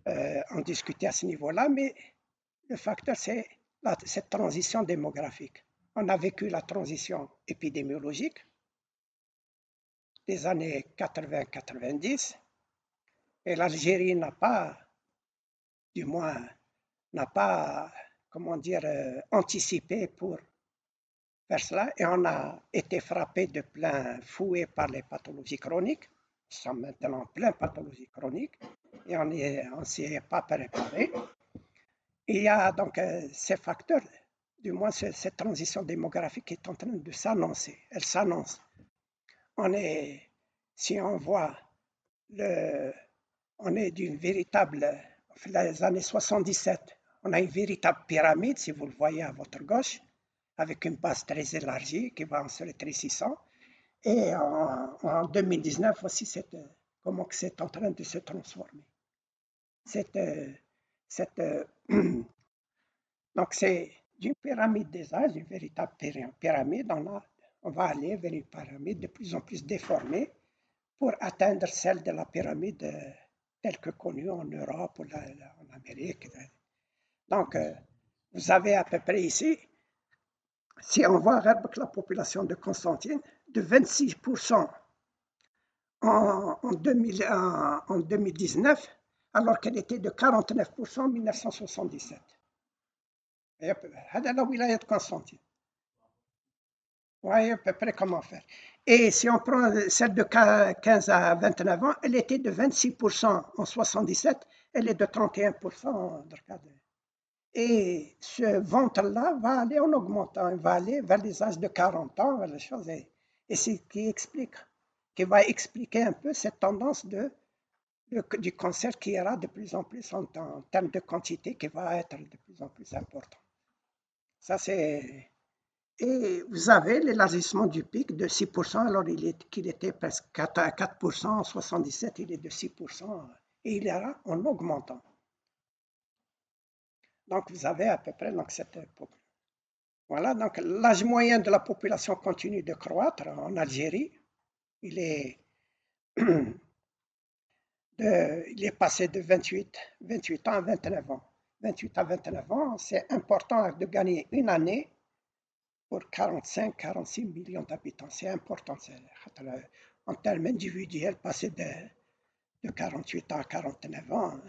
en discuter à ce niveau-là, mais le facteur, c'est cette transition démographique. On a vécu la transition épidémiologique des années 80-90 et l'Algérie du moins, n'a pas, comment dire, anticipé pour faire cela et on a été frappé de plein fouet par les pathologies chroniques. Nous sommes maintenant en plein pathologies chroniques et on ne s'y est pas préparé. Il y a donc ces facteurs, du moins cette transition démographique est en train de s'annoncer. Elle s'annonce. Si on voit, on est d'une véritable, les années 77, on a une véritable pyramide, si vous le voyez à votre gauche, avec une base très élargie qui va en se rétrécissant. Et en 2019 aussi, comment que c'est en train de se transformer. Donc c'est d'une pyramide des âges, une véritable pyramide. On va aller vers une pyramide de plus en plus déformée pour atteindre celle de la pyramide telle que connue en Europe ou en Amérique. Donc, vous avez à peu près ici, si on voit avec la population de Constantine, de 26% en 2019, alors qu'elle était de 49% en 1977. هذا la wilaya de Constantine. Vous voyez à peu près comment faire. Et si on prend celle de 15 à 29 ans, elle était de 26% en 77, elle est de 31% dans le cas de... Et ce ventre-là va aller en augmentant, il va aller vers les âges de 40 ans, vers les choses. Et c'est ce qui va expliquer un peu cette tendance du cancer qui ira de plus en plus en termes de quantité, qui va être de plus en plus important. Ça, c'est... Et vous avez l'élargissement du pic de 6%, alors qu'il était presque 4% en 77, il est de 6%, et il ira en augmentant. Donc vous avez à peu près cette époque. Voilà, donc l'âge moyen de la population continue de croître en Algérie. Il est passé de 28 ans à 29 ans. 28 à 29 ans, c'est important de gagner une année pour 45-46 millions d'habitants. C'est important. En termes individuels, passer de 48 ans à 49 ans,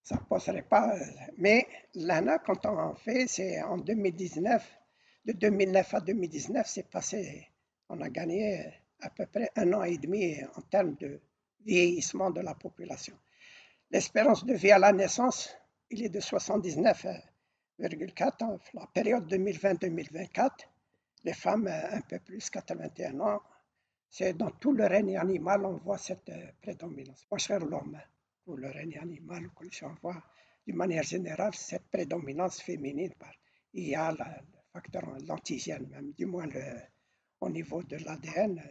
ça ne poserait pas. Mais l'ANA, quand on en fait, c'est en 2019, de 2009 à 2019, c'est passé, on a gagné à peu près 1 an et demi en termes de vieillissement de la population. L'espérance de vie à la naissance, il est de 79,4 ans. La période 2020-2024, les femmes un peu plus, 81 ans. C'est dans tout le règne animal, on voit cette prédominance. Pas cher l'homme, pour le règne animal, on voit d'une manière générale cette prédominance féminine. Il y a le facteur, l'antigène, même, du moins au niveau de l'ADN.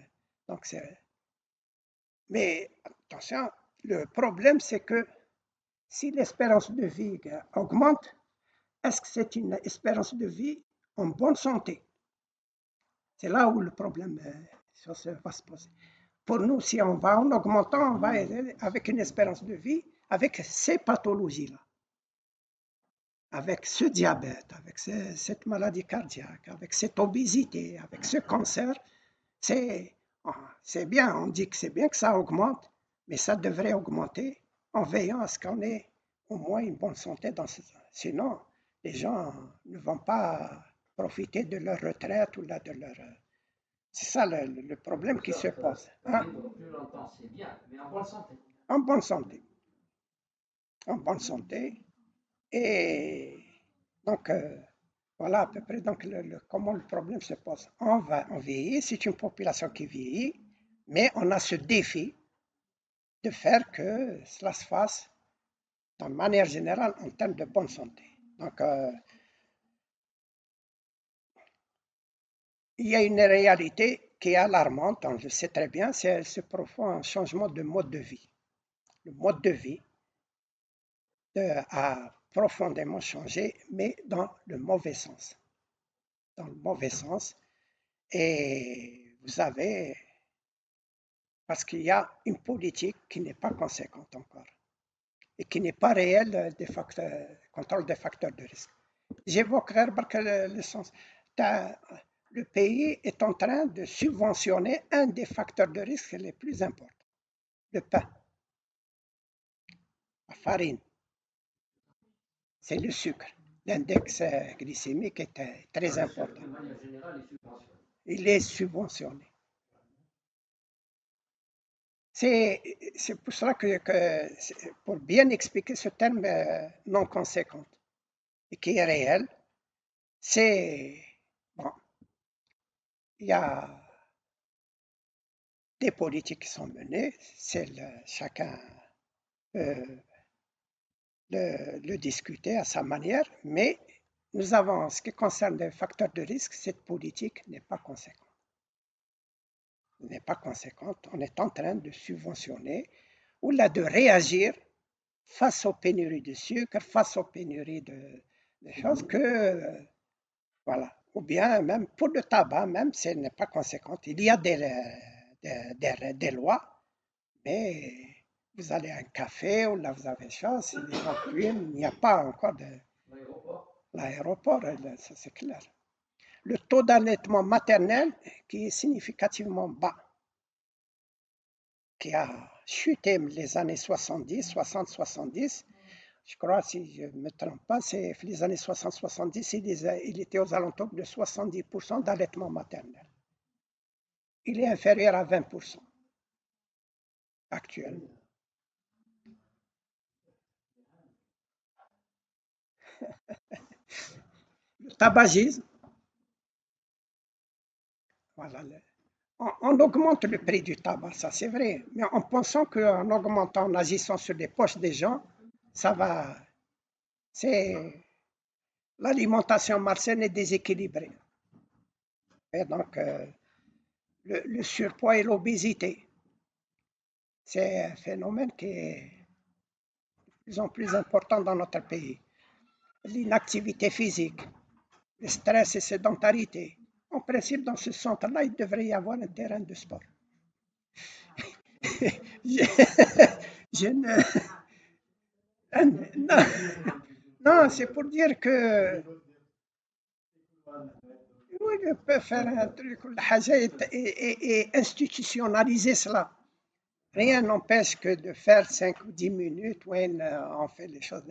Mais attention, le problème, c'est que si l'espérance de vie augmente, est-ce que c'est une espérance de vie en bonne santé? C'est là où le problème va se poser. Pour nous, si on va en augmentant, on va avec une espérance de vie, avec ces pathologies-là, avec ce diabète, avec cette maladie cardiaque, avec cette obésité, avec ce cancer, c'est bien, on dit que c'est bien que ça augmente, mais ça devrait augmenter en veillant à ce qu'on ait au moins une bonne santé dans ce sens. Sinon, les gens ne vont pas profiter de leur retraite ou de leur... C'est ça le problème qui se pose. Hein? Plus longtemps, c'est bien, mais en bonne santé. En bonne santé. En bonne santé. Et donc, voilà à peu près donc, comment le problème se pose. On vieillit, c'est une population qui vieillit, mais on a ce défi de faire que cela se fasse de manière générale en termes de bonne santé. Donc, il y a une réalité qui est alarmante, je le sais très bien, c'est ce profond changement de mode de vie. Le mode de vie a profondément changé, mais dans le mauvais sens. Dans le mauvais sens. Et vous avez, parce qu'il y a une politique qui n'est pas conséquente encore et qui n'est pas réelle des facteurs, contrôle des facteurs de risque. J'évoquerai le sens. Le pays est en train de subventionner un des facteurs de risque les plus importants, le pain, la farine, c'est le sucre. L'index glycémique est très important. De manière générale, les subventions. Il est subventionné. C'est pour cela pour bien expliquer ce terme non conséquent et qui est réel, c'est, bon, il y a des politiques qui sont menées, chacun peut le discuter à sa manière, mais nous avons, en ce qui concerne les facteurs de risque, cette politique n'est pas conséquente. N'est pas conséquente. On est en train de subventionner ou là de réagir face aux pénuries de sucre, face aux pénuries de choses voilà. Ou bien même pour le tabac, même ce n'est pas conséquent. Il y a des lois, mais vous allez à un café ou là vous avez chose, si les gens fument, il n'y a pas encore de l'aéroport, ça c'est clair. Le taux d'allaitement maternel qui est significativement bas, qui a chuté les années 70, 60-70. Je crois, si je ne me trompe pas, c'est les années 60-70, il était aux alentours de 70% d'allaitement maternel. Il est inférieur à 20% actuellement. Le tabagisme, voilà, on augmente le prix du tabac, ça c'est vrai, mais en pensant qu'en augmentant, en agissant sur les poches des gens, ça va. C'est l'alimentation malsaine est déséquilibrée. Et donc, le surpoids et l'obésité, c'est un phénomène qui est de plus en plus important dans notre pays. L'inactivité physique, le stress et sédentarité. En principe, dans ce centre-là, il devrait y avoir un terrain de sport. je ne... Non, non, c'est pour dire que oui, je peux faire un truc et institutionnaliser cela. Rien n'empêche que de faire 5 ou 10 minutes où on fait les choses.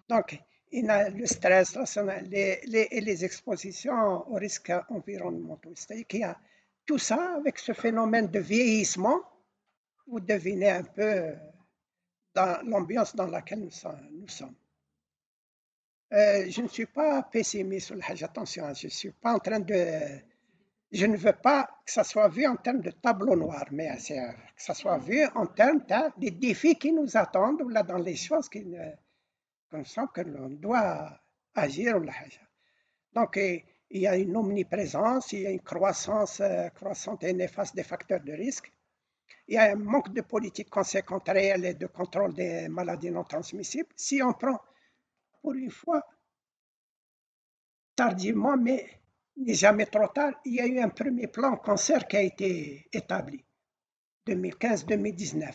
Donc, il y a le stress, les expositions aux risques environnementaux. C'est-à-dire qu'il y a tout ça avec ce phénomène de vieillissement. Vous devinez un peu dans l'ambiance dans laquelle nous sommes. Je ne suis pas pessimiste sur le Hajj, attention, je ne suis pas en train de. Je ne veux pas que ça soit vu en termes de tableau noir, mais que ça soit vu en termes des défis qui nous attendent ou là dans les choses qu'on sent que l'on doit agir. Donc, il y a une omniprésence, il y a une croissance croissante et néfaste des facteurs de risque. Il y a un manque de politique conséquente réelle et de contrôle des maladies non transmissibles. Si on prend pour une fois, tardivement, mais n'est jamais trop tard, il y a eu un premier plan cancer qui a été établi, 2015-2019.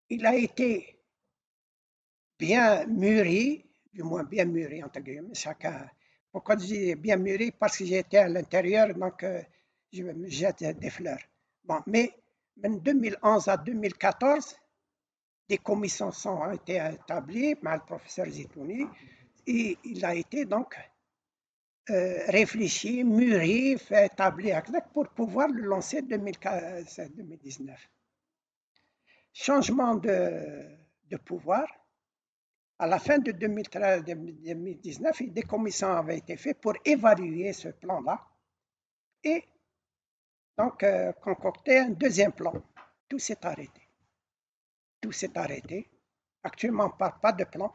Il a été bien mûri, du moins bien mûri, entre guillemets, chacun. Pourquoi je dis bien mûri? Parce que j'étais à l'intérieur, donc je me jette des fleurs. Bon, mais de 2011 à 2014, des commissions ont été établies par le professeur Zitouni, et il a été donc réfléchi, mûri, fait établir pour pouvoir le lancer en 2019. Changement de pouvoir. À la fin de 2013-2019, des commissions avaient été faites pour évaluer ce plan-là et donc concocter un deuxième plan. Tout s'est arrêté. Tout s'est arrêté. Actuellement, on ne parle pas de plan.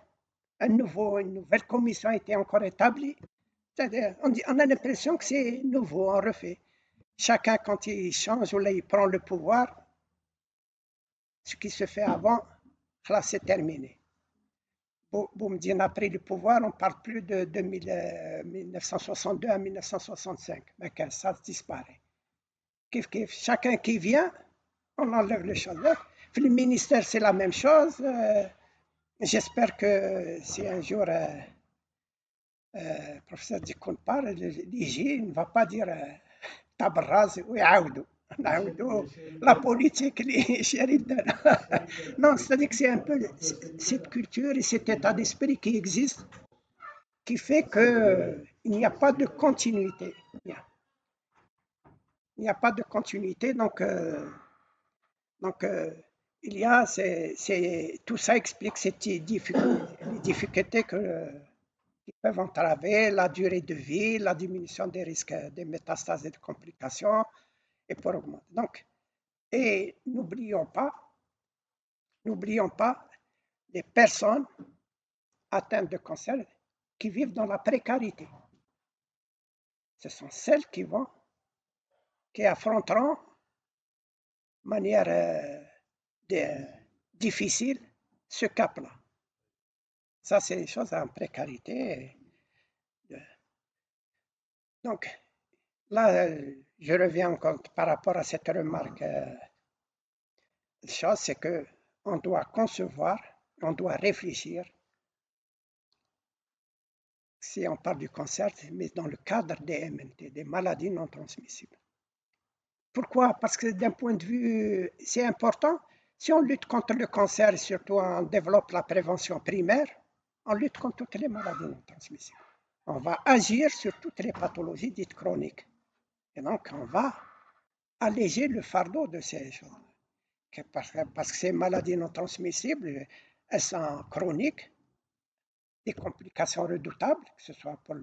Une nouvelle commission a été encore établie. C'est-à-dire, on a l'impression que c'est nouveau, on refait. Chacun, quand il change ou là, il prend le pouvoir, ce qui se fait avant, là, c'est terminé. Boumediene a pris le pouvoir, on ne parle plus de 1962 à 1965. Mais ça disparaît. Chacun qui vient, on enlève les choses. Le ministère, c'est la même chose. J'espère que si un jour le professeur Dikoun parle, l'IG ne va pas dire Tabraz ou Yaoudou. La politique, les shérifs. Non, c'est-à-dire que c'est un peu cette culture et cet état d'esprit qui existe qui fait qu'il n'y a pas de continuité. Il n'y a pas de continuité, donc il y a, tout ça explique ces difficultés qui peuvent entraver la durée de vie, la diminution des risques de métastases et de complications, et pour augmenter. Donc, et n'oublions pas les personnes atteintes de cancer qui vivent dans la précarité. Ce sont celles qui affronteront de manière difficile ce cap-là. Ça, c'est des choses en précarité. Donc, là, je reviens encore par rapport à cette remarque. La chose, c'est qu'on doit concevoir, on doit réfléchir, si on parle du cancer, mais dans le cadre des MNT, des maladies non transmissibles. Pourquoi? Parce que d'un point de vue, c'est important. Si on lutte contre le cancer et surtout on développe la prévention primaire, on lutte contre toutes les maladies non transmissibles. On va agir sur toutes les pathologies dites chroniques. Et donc, on va alléger le fardeau de ces choses. Parce que ces maladies non transmissibles, elles sont chroniques, des complications redoutables, que ce soit pour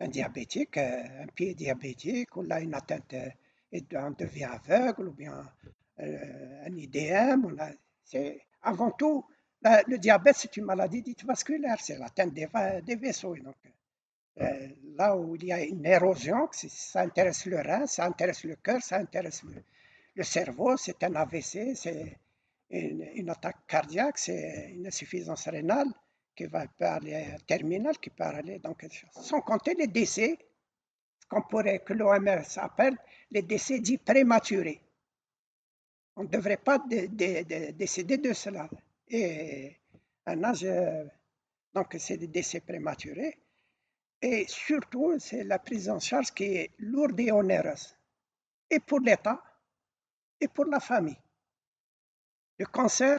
un diabétique, un pied diabétique, ou là une atteinte et on devient aveugle, ou bien un IDM. Avant tout, le diabète, c'est une maladie dite vasculaire, c'est l'atteinte des vaisseaux. Donc, là où il y a une érosion, ça intéresse le rein, ça intéresse le cœur, ça intéresse le cerveau, c'est un AVC, c'est une attaque cardiaque, c'est une insuffisance rénale qui va aller terminale, qui peut aller dans quelque chose. Sans compter les décès, que l'OMS appelle les décès dits prématurés. On ne devrait pas décéder de cela. Et un âge, donc c'est des décès prématurés. Et surtout, c'est la prise en charge qui est lourde et onéreuse, et pour l'État, et pour la famille. Le cancer,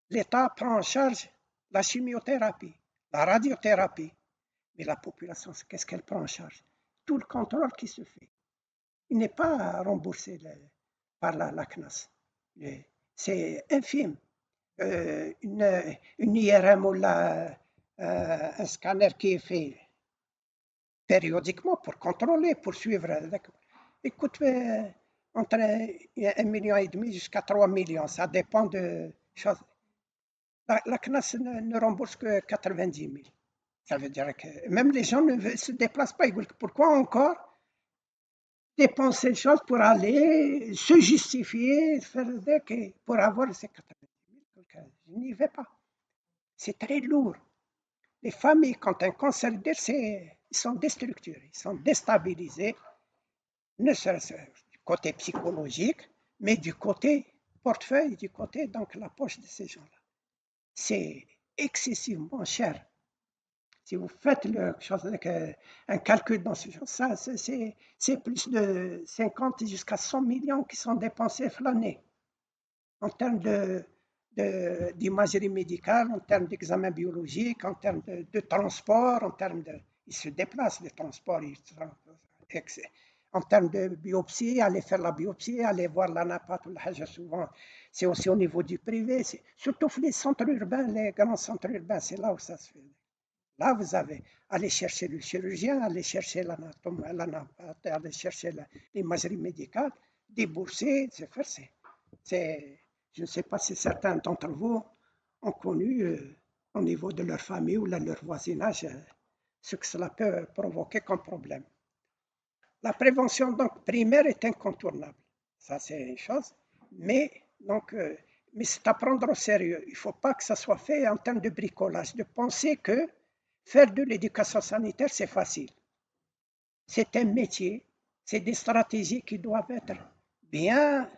l'État prend en charge la chimiothérapie, la radiothérapie. Mais la population, qu'est-ce qu'elle prend en charge? Tout le contrôle qui se fait. Il n'est pas remboursé par la CNAS. C'est infime. Une IRM ou un scanner qui est fait périodiquement pour contrôler, pour suivre. Il coûte entre 1,5 million jusqu'à 3 millions. Ça dépend de choses. La CNAS ne rembourse que 90 000. Ça veut dire que même les gens ne se déplacent pas. Pourquoi encore dépenser des choses pour aller se justifier, pour avoir ces 90 000? Je n'y vais pas. C'est très lourd. Les familles, quand un cancer ils sont déstructurés, ils sont déstabilisés, ne serait-ce du côté psychologique, mais du côté portefeuille, du côté donc la poche de ces gens-là. C'est excessivement cher. Si vous faites un calcul dans ce genre, c'est plus de 50 jusqu'à 100 millions qui sont dépensés l'année en termes d'imagerie médicale, en termes d'examen biologique, en termes de transport, ils se déplacent, les transports, en termes de biopsie, aller faire la biopsie, aller voir l'anapath ou la souvent, c'est aussi au niveau du privé, surtout les centres urbains, les grands centres urbains, c'est là où ça se fait. Là, vous avez aller chercher le chirurgien, aller chercher l'anapathe, aller chercher l'imagerie médicale, débourser, je ne sais pas si certains d'entre vous ont connu au niveau de leur famille ou de leur voisinage ce que cela peut provoquer comme problème. La prévention donc primaire est incontournable, ça c'est une chose, mais c'est à prendre au sérieux. Il ne faut pas que ça soit fait en termes de bricolage, de penser que faire de l'éducation sanitaire c'est facile. C'est un métier, c'est des stratégies qui doivent être bien,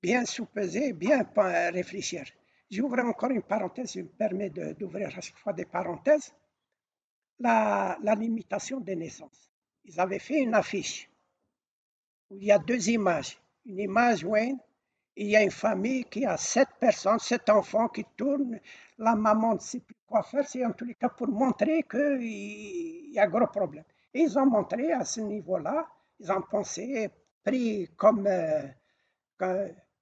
bien soupesées, bien réfléchir. J'ouvre encore une parenthèse, je me permets d'ouvrir à chaque fois des parenthèses. La limitation des naissances. Ils avaient fait une affiche où il y a deux images. Une image où il y a une famille qui a 7 personnes, 7 enfants qui tournent. La maman ne sait plus quoi faire, c'est en tous les cas pour montrer qu'il y a gros problème. Et ils ont montré à ce niveau-là, ils ont pensé, pris comme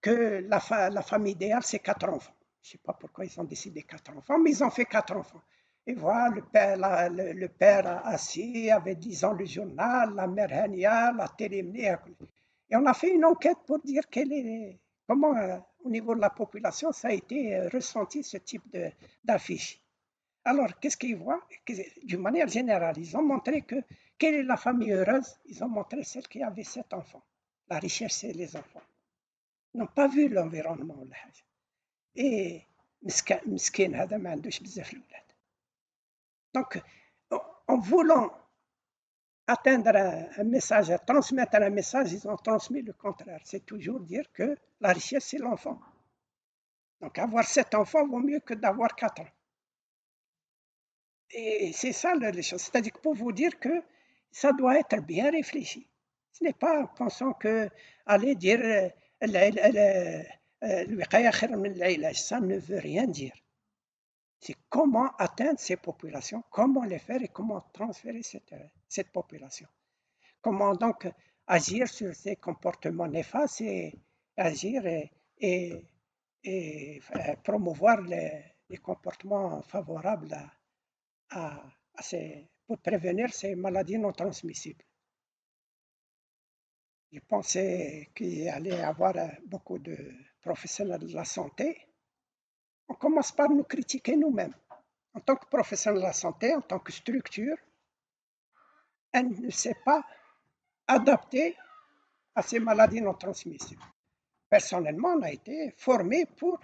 que la famille idéale, c'est 4 enfants. Je ne sais pas pourquoi ils ont décidé 4 enfants, mais ils ont fait 4 enfants. Et voilà, le père assis avait disant le journal, la mère Hania, la télé. Et on a fait une enquête pour dire comment, au niveau de la population, ça a été ressenti, ce type d'affiche. Alors, qu'est-ce qu'ils voient? D'une manière générale, ils ont montré que quelle est la famille heureuse? Ils ont montré celle qui avait 7 enfants. La richesse, c'est les enfants. Ils n'ont pas vu l'environnement. Et مسكين هذا ما عندوش بزاف الولاد. Donc, en voulant atteindre un message, transmettre un message, ils ont transmis le contraire. C'est toujours dire que la richesse, c'est l'enfant. Donc, avoir 7 enfants vaut mieux que d'avoir 4. Et c'est ça les choses. C'est-à-dire que pour vous dire que ça doit être bien réfléchi. Ce n'est pas en pensant que aller dire ça ne veut rien dire. C'est comment atteindre ces populations, comment les faire et comment transférer cette population. Comment donc agir sur ces comportements néfastes et agir et promouvoir les comportements favorables pour prévenir ces maladies non transmissibles. Je pensais qu'il y allait y avoir beaucoup de professionnels de la santé. On commence par nous critiquer nous-mêmes. En tant que professionnel de la santé, en tant que structure, elle ne s'est pas adaptée à ces maladies non transmissibles. Personnellement, on a été formé pour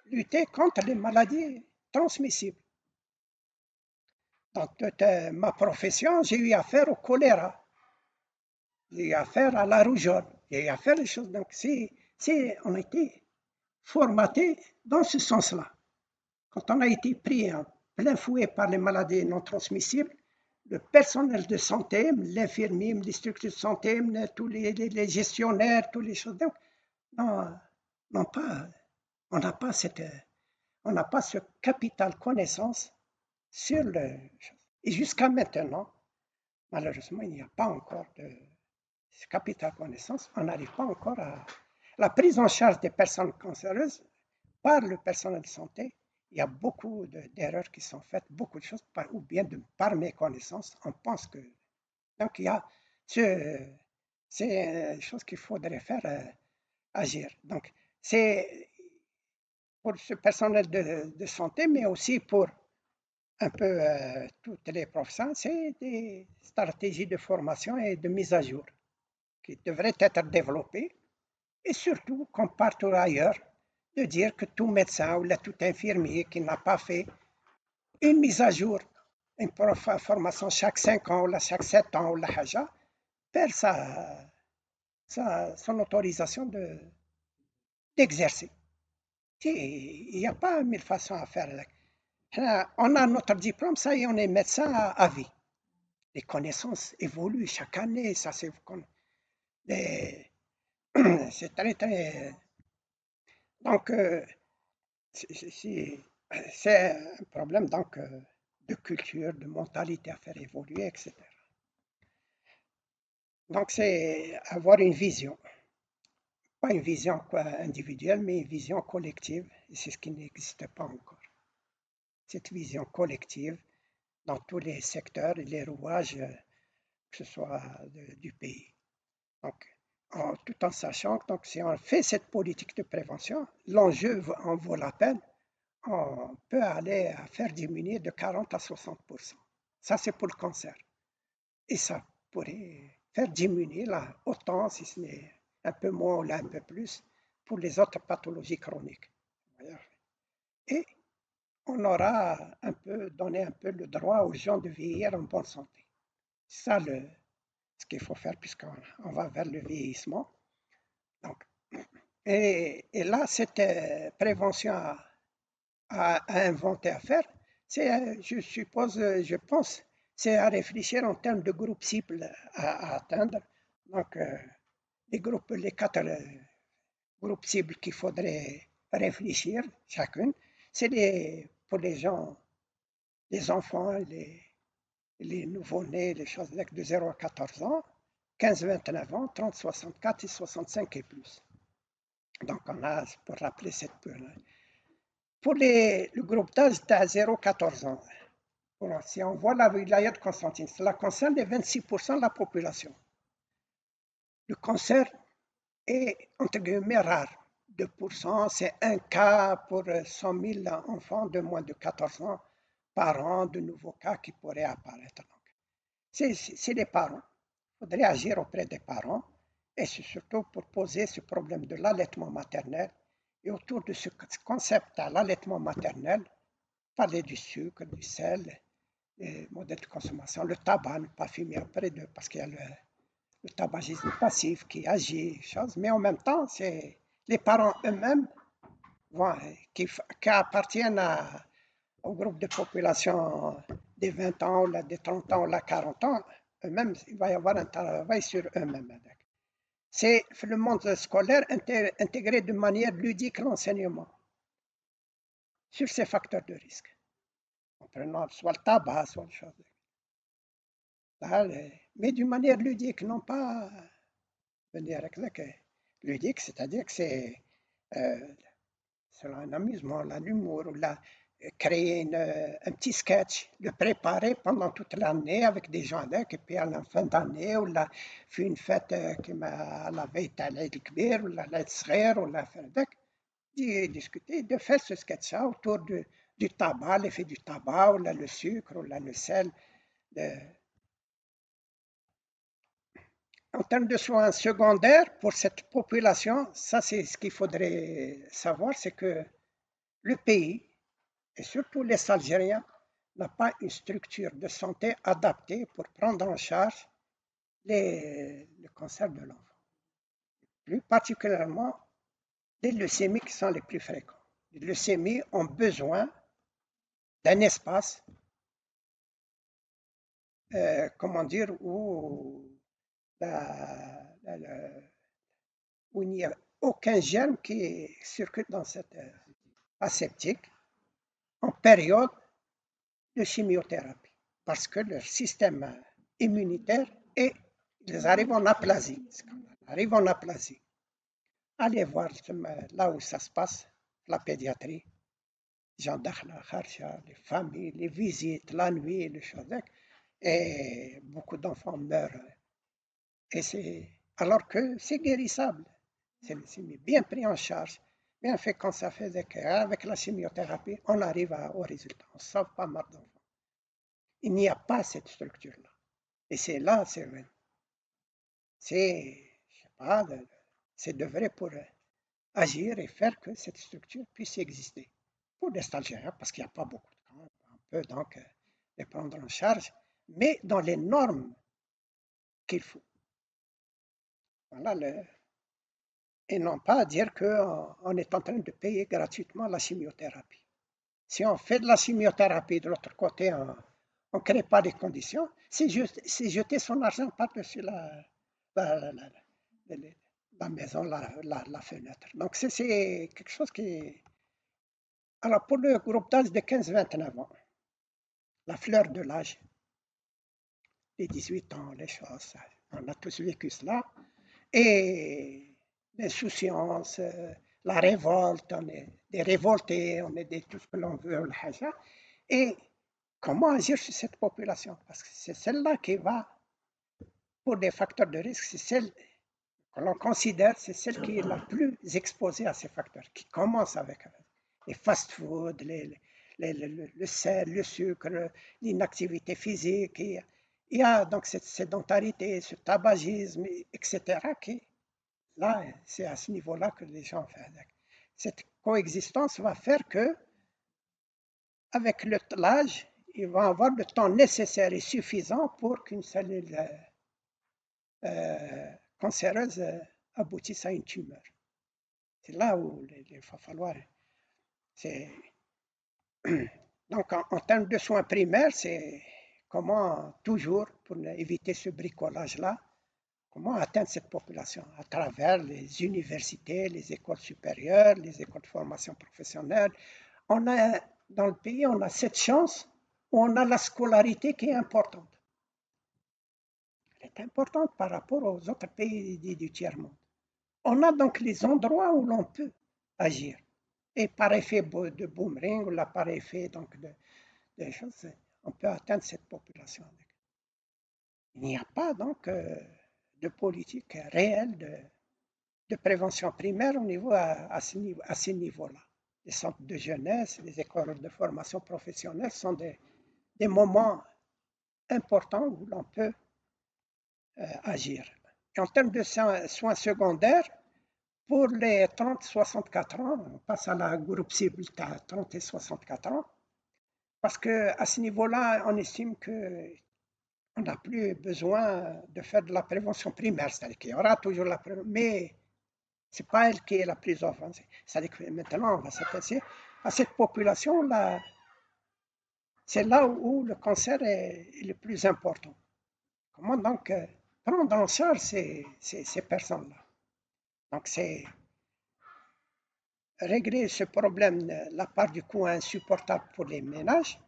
lutter contre les maladies transmissibles. Dans toute ma profession, j'ai eu affaire au choléra, j'ai eu affaire à la rougeole, j'ai eu affaire à des choses. Donc, on a été formaté dans ce sens-là. Quand on a été pris en plein fouet par les maladies non transmissibles, le personnel de santé, l'infirmier, les structures de santé, tous les gestionnaires, toutes les choses, donc, on n'a pas ce capital connaissance sur le. Et jusqu'à maintenant, malheureusement, il n'y a pas encore de ce capital connaissance. On n'arrive pas encore à la prise en charge des personnes cancéreuses par le personnel de santé. Il y a beaucoup d'erreurs qui sont faites, beaucoup de choses, ou bien par méconnaissance. On pense que. Donc, il y a c'est une chose qu'il faudrait faire agir. Donc, c'est pour ce personnel de santé, mais aussi pour un peu toutes les professions, c'est des stratégies de formation et de mise à jour qui devraient être développées. Et surtout, comme partout ailleurs, de dire que tout médecin ou tout infirmier qui n'a pas fait une mise à jour, une formation chaque 5 ans ou chaque 7 ans ou la haja, perd son autorisation d'exercer. Il n'y a pas 1000 façons à faire. On a notre diplôme, ça y est, on est médecin à vie. Les connaissances évoluent chaque année, ça c'est très très. Donc, c'est un problème donc, de culture, de mentalité à faire évoluer, etc. Donc, c'est avoir une vision. Pas une vision individuelle, mais une vision collective. Et c'est ce qui n'existe pas encore. Cette vision collective dans tous les secteurs et les rouages, que ce soit du pays. Donc, tout en sachant que donc, si on fait cette politique de prévention, l'enjeu en vaut la peine. On peut aller à faire diminuer de 40 à 60%. Ça, c'est pour le cancer. Et ça pourrait faire diminuer là, autant, si ce n'est un peu moins ou là, un peu plus, pour les autres pathologies chroniques. Et on aura un peu donné un peu le droit aux gens de vieillir en bonne santé. C'est ça ce qu'il faut faire puisqu'on va vers le vieillissement. Donc, et là, cette prévention à inventer, à faire, c'est, je suppose, je pense, c'est à réfléchir en termes de groupes cibles à atteindre. Donc, les quatre groupes cibles qu'il faudrait réfléchir chacune, c'est pour les gens, les enfants, les nouveau-nés, les choses de 0 à 14 ans, 15-29 ans, 30-64 et 65 et plus. Donc, on a, pour rappeler cette peur-là. Pour le groupe d'âge, c'est à 0-14 ans. Voilà, si on voit la wilaya de Constantine, cela concerne les 26% de la population. Le cancer est, entre guillemets, rare. 2%, c'est un cas pour 100 000 enfants de moins de 14 ans par an, de nouveaux cas qui pourraient apparaître. C'est les parents. Il faudrait agir auprès des parents et c'est surtout pour poser ce problème de l'allaitement maternel. Et autour de ce concept à l'allaitement maternel, parler du sucre, du sel, les modèles de consommation, le tabac, ne pas fumer après d'eux, parce qu'il y a le tabagisme passif qui agit, mais en même temps, c'est les parents eux-mêmes qui appartiennent au groupe de population des 20 ans, ou des 30 ans, ou des 40 ans, eux-mêmes, il va y avoir un travail sur eux-mêmes. C'est le monde scolaire intégrer de manière ludique l'enseignement sur ces facteurs de risque, en prenant soit le tabac, soit autre chose. Mais d'une manière ludique, non pas venir avec ludique, c'est-à-dire que c'est un amusement, l'humour, ou créer un petit sketch, le préparer pendant toute l'année avec des gens avec, et puis à la fin d'année, ou là, fait une fête à la veille de l'Aïd el-Kbir, ou l'Aïd el-Sghir, ou la fête d'y discuter, de faire ce sketch-là autour du tabac, l'effet du tabac, ou là, le sucre, ou là, le sel. En termes de soins secondaires, pour cette population, ça c'est ce qu'il faudrait savoir, c'est que le pays, et surtout les Algériens, n'a pas une structure de santé adaptée pour prendre en charge le cancer de l'enfant. Plus particulièrement, les leucémies qui sont les plus fréquents. Les leucémies ont besoin d'un espace, comment dire, où il n'y a aucun germe qui circule dans cette aseptique en période de chimiothérapie, parce que leur système immunitaire ils arrivent en aplasie. Arrivent en aplasie. Allez voir là où ça se passe, la pédiatrie, gens dakhla, kharcha, les familles, les visites, la nuit, les choses, et beaucoup d'enfants meurent. Alors que c'est guérissable, c'est bien pris en charge, bien fait quand ça fait avec la chimiothérapie, on arrive au résultat, on ne sauve pas mal d'enfants. Il n'y a pas cette structure-là. Et c'est là, je sais pas, c'est de vrai pour agir et faire que cette structure puisse exister. Pour les stagiaires, parce qu'il n'y a pas beaucoup de cas, on peut donc les prendre en charge, mais dans les normes qu'il faut. Voilà et non pas dire qu'on est en train de payer gratuitement la chimiothérapie. Si on fait de la chimiothérapie, de l'autre côté, on ne crée pas les conditions, c'est jeter son argent par-dessus la maison, la fenêtre. Donc, c'est quelque chose qui... Alors, pour le groupe d'âge de 15-29 ans, la fleur de l'âge, les 18 ans, les choses, on a tous vécu cela. Et l'insouciance, la révolte, on est des révoltés, on est tout ce que l'on veut, et comment agir sur cette population? Parce que c'est celle-là qui va, pour des facteurs de risque, c'est celle que l'on considère, c'est celle qui est la plus exposée à ces facteurs, qui commence avec les fast-foods, le sel, le sucre, l'inactivité physique. Il y a donc cette sédentarité, ce tabagisme, etc. qui, là, c'est à ce niveau-là que les gens font. Cette coexistence va faire que, avec l'âge, ils vont avoir le temps nécessaire et suffisant pour qu'une cellule cancéreuse aboutisse à une tumeur. C'est là où il va falloir. Donc, en termes de soins primaires, c'est comment toujours, pour éviter ce bricolage-là, comment atteindre cette population à travers les universités, les écoles supérieures, les écoles de formation professionnelle. Dans le pays, on a cette chance où on a la scolarité qui est importante. Elle est importante par rapport aux autres pays du tiers-monde. On a donc les endroits où l'on peut agir. Et par effet de boomerang, ou par effet donc de choses, on peut atteindre cette population. Il n'y a pas donc de politique réelle de prévention primaire à ces niveaux-là. Les centres de jeunesse, les écoles de formation professionnelle sont des moments importants où l'on peut agir. Et en termes de soins secondaires, pour les 30-64 ans, on passe à la groupe cible à 30 et 64 ans, parce qu'à ce niveau-là, on estime qu'on n'a plus besoin de faire de la prévention primaire, c'est-à-dire qu'il y aura toujours la prévention, mais ce n'est pas elle qui est la plus offensive. C'est-à-dire que maintenant, on va s'attacher à cette population-là. C'est là où le cancer est le plus important. Comment donc prendre en charge ces personnes-là? Donc, c'est régler ce problème, la part du coût insupportable pour les ménages.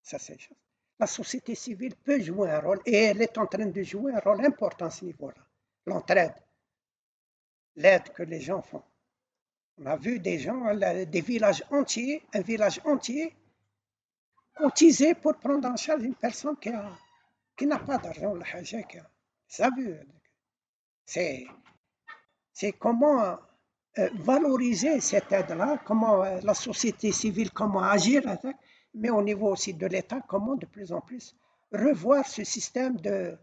Ça, c'est chose. La société civile peut jouer un rôle, et elle est en train de jouer un rôle important à ce niveau-là. L'entraide, l'aide que les gens font. On a vu des gens, des villages entiers, un village entier, cotiser pour prendre en charge une personne qui n'a pas d'argent. Ça veut. C'est comment valoriser cette aide-là, comment la société civile, comment agir avec, mais au niveau aussi de l'État, comment de plus en plus revoir ce système de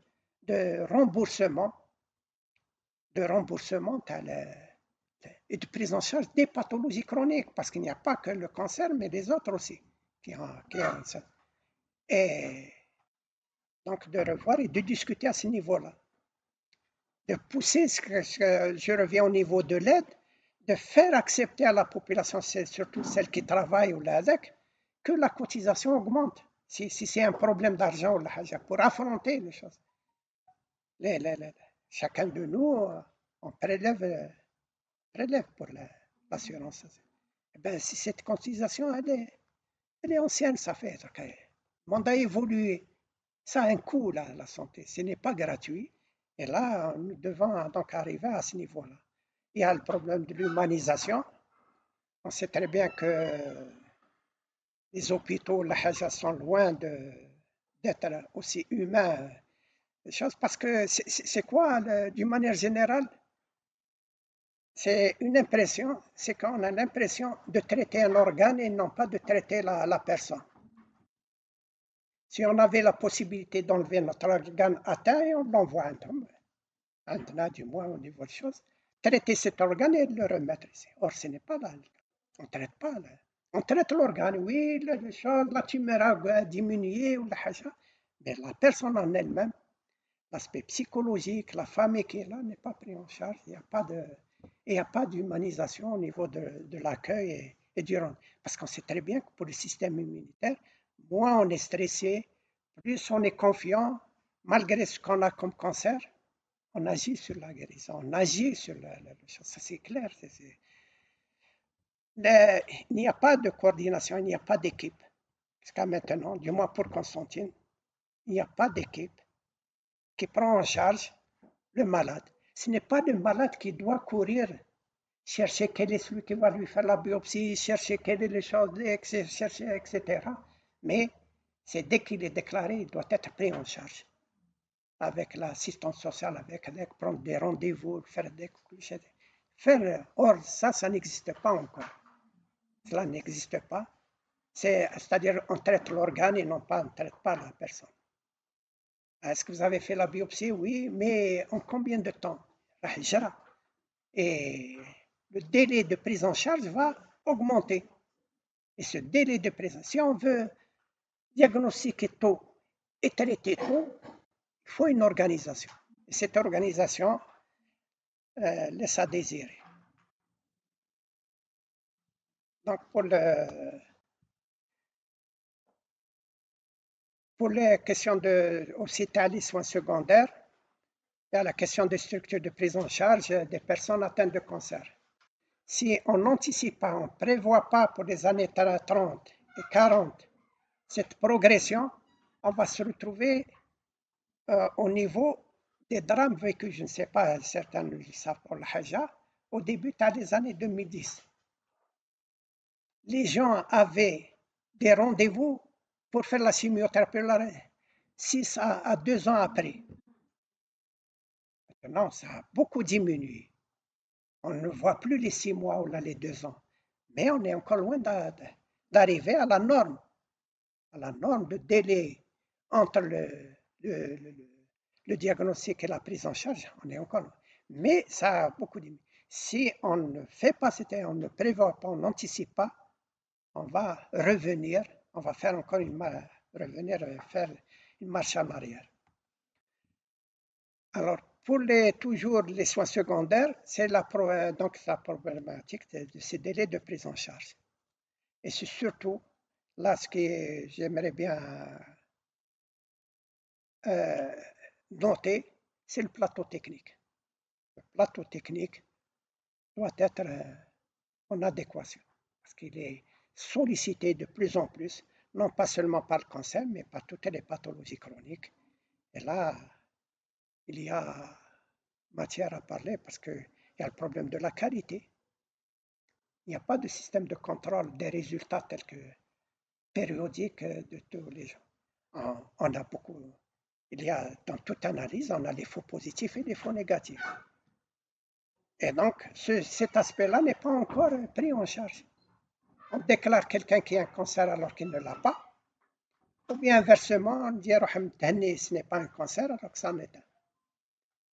remboursement et de prise en charge des pathologies chroniques, parce qu'il n'y a pas que le cancer, mais les autres aussi qui ont ça. Et donc de revoir et de discuter à ce niveau-là, de pousser, je reviens au niveau de l'aide, de faire accepter à la population, surtout celle qui travaille ou l'ADEC, que la cotisation augmente. Si c'est un problème d'argent pour affronter les choses. Chacun de nous, on prélève pour l'assurance. Ben, si cette cotisation, elle est ancienne, ça fait. Le monde a évolué. Ça a un coût, la santé. Ce n'est pas gratuit. Et là, nous devons donc arriver à ce niveau-là. Il y a le problème de l'humanisation. On sait très bien que les hôpitaux, sont loin d'être aussi humains. Parce que c'est quoi, d'une manière générale, c'est une impression, c'est qu'on a l'impression de traiter un organe et non pas de traiter la personne. Si on avait la possibilité d'enlever notre organe atteint, on l'envoie un du moins au niveau de choses, traiter cet organe et le remettre ici. Or, ce n'est pas là. On ne traite pas là. On traite l'organe, oui, la tumeur a diminué, mais la personne en elle-même, l'aspect psychologique, la famille qui est là n'est pas pris en charge. Il n'y a pas d'humanisation au niveau de l'accueil et du rang. Parce qu'on sait très bien que pour le système immunitaire, moins on est stressé, plus on est confiant, malgré ce qu'on a comme cancer, on agit sur la guérison, on agit sur la chose. Ça, c'est clair. Il n'y a pas de coordination, il n'y a pas d'équipe. Jusqu'à maintenant, du moins pour Constantine, il n'y a pas d'équipe qui prend en charge le malade. Ce n'est pas le malade qui doit courir, chercher quel est celui qui va lui faire la biopsie, chercher quelles sont les choses, chercher, etc. Mais c'est dès qu'il est déclaré, il doit être pris en charge. Avec l'assistance sociale, avec prendre des rendez-vous, faire des couches. Or, ça n'existe pas encore. Cela n'existe pas. C'est-à-dire on traite l'organe et non pas on ne traite pas la personne. Est-ce que vous avez fait la biopsie? Oui, mais en combien de temps? Et le délai de prise en charge va augmenter. Et ce délai de prise, si on veut diagnostiquer tôt et traiter tôt, il faut une organisation. Et cette organisation laisse à désirer. Donc, pour les questions aussi les soins secondaires, il y a la question des structures de prise en charge des personnes atteintes de cancer. Si on n'anticipe pas, on ne prévoit pas pour les années 30 et 40 cette progression, on va se retrouver au niveau des drames vécus, je ne sais pas, certains le savent pour la Haja, au début des années 2010. Les gens avaient des rendez-vous pour faire la chimiothérapie 6 à 2 ans après. Maintenant, ça a beaucoup diminué. On ne voit plus les 6 mois ou là, les 2 ans. Mais on est encore loin d'arriver à la norme de délai entre le diagnostic et la prise en charge. On est encore loin. Mais ça a beaucoup diminué. Si on ne fait pas, on ne prévoit pas, on n'anticipe pas, on va revenir, on va faire encore faire une marche en arrière. Alors, pour toujours les soins secondaires, c'est donc la problématique de ces délais de prise en charge. Et c'est surtout, là, ce que j'aimerais bien noter, c'est le plateau technique. Le plateau technique doit être en adéquation, parce qu'il est sollicité de plus en plus, non pas seulement par le cancer, mais par toutes les pathologies chroniques. Et là, il y a matière à parler parce qu'il y a le problème de la qualité. Il n'y a pas de système de contrôle des résultats tels que périodiques de tous les gens. On a beaucoup. Il y a dans toute analyse, on a les faux positifs et les faux négatifs. Et donc, cet aspect-là n'est pas encore pris en charge. On déclare quelqu'un qui a un cancer alors qu'il ne l'a pas. Ou bien inversement, on dit ce n'est pas un cancer alors que c'en est un.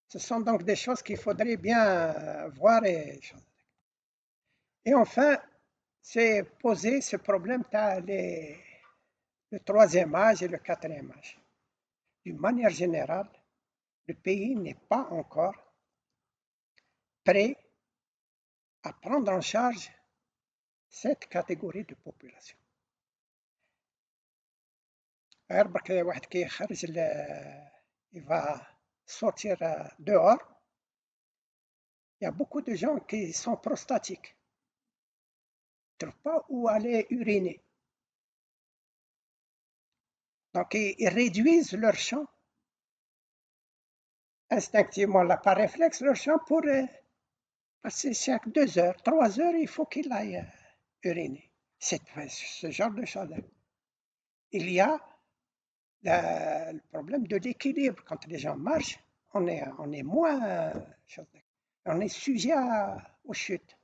Ce sont donc des choses qu'il faudrait bien voir. Et enfin, c'est poser ce problème le troisième âge et le quatrième âge. D'une manière générale, le pays n'est pas encore prêt à prendre en charge cette catégorie de population. Il va sortir dehors. Il y a beaucoup de gens qui sont prostatiques. Ils ne trouvent pas où aller uriner. Donc, ils réduisent leur champ. Instinctivement, là, par réflexe, leur champ pour passer chaque 2 heures, 3 heures, il faut qu'il aille uriner. C'est ce genre de choses. Il y a le problème de l'équilibre. Quand les gens marchent, on est moins... on est sujet aux chutes.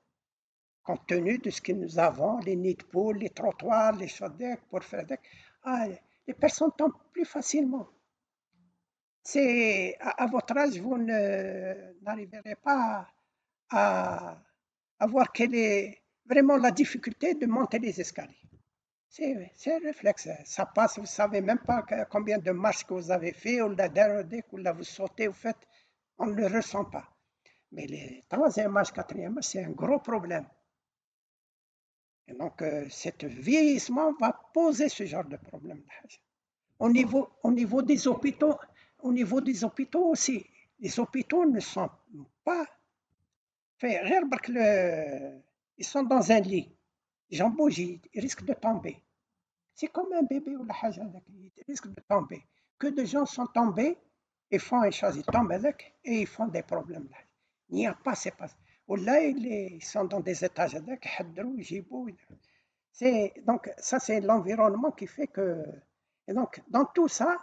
Compte tenu de ce que nous avons, les nids de poules, les trottoirs, les choses pour faire les personnes tombent plus facilement. À votre âge, vous n'arriverez pas à voir quelle est vraiment la difficulté de monter les escaliers. C'est un réflexe, ça passe, vous ne savez même pas combien de marches que vous avez fait, ou la dernière ou là vous sautez, vous faites, on ne le ressent pas. Mais les troisième marche, quatrième marche, c'est un gros problème. Et donc, ce vieillissement va poser ce genre de problème. Au niveau des hôpitaux, aussi, les hôpitaux ne sont pas faits. Ils sont dans un lit. Les gens bougent, ils risquent de tomber. C'est comme un bébé ou la haja, ils risquent de tomber. Que de gens sont tombés et font une chose, ils tombent avec et ils font des problèmes. Il n'y a pas, c'est pas. Ou là, ils sont dans des étages avec, donc ça, c'est l'environnement qui fait que. Et donc, dans tout ça,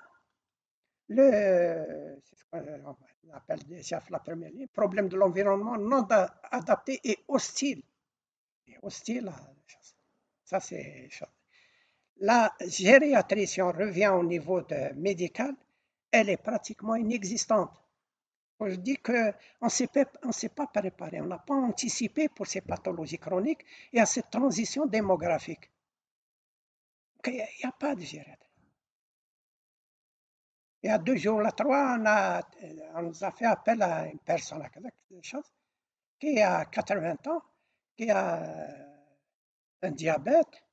c'est ce qu'on appelle déjà la première ligne, problème de l'environnement non adapté et hostile. Et hostile, ça c'est chose. La gériatrie, si on revient au niveau médical, elle est pratiquement inexistante. Je dis qu'on ne s'est pas préparé, on n'a pas anticipé pour ces pathologies chroniques et à cette transition démographique. Il n'y a pas de gériatrie. Il y a 2 jours, là, 3, on nous a fait appel à une personne qui a 80 ans, qui a un diabète,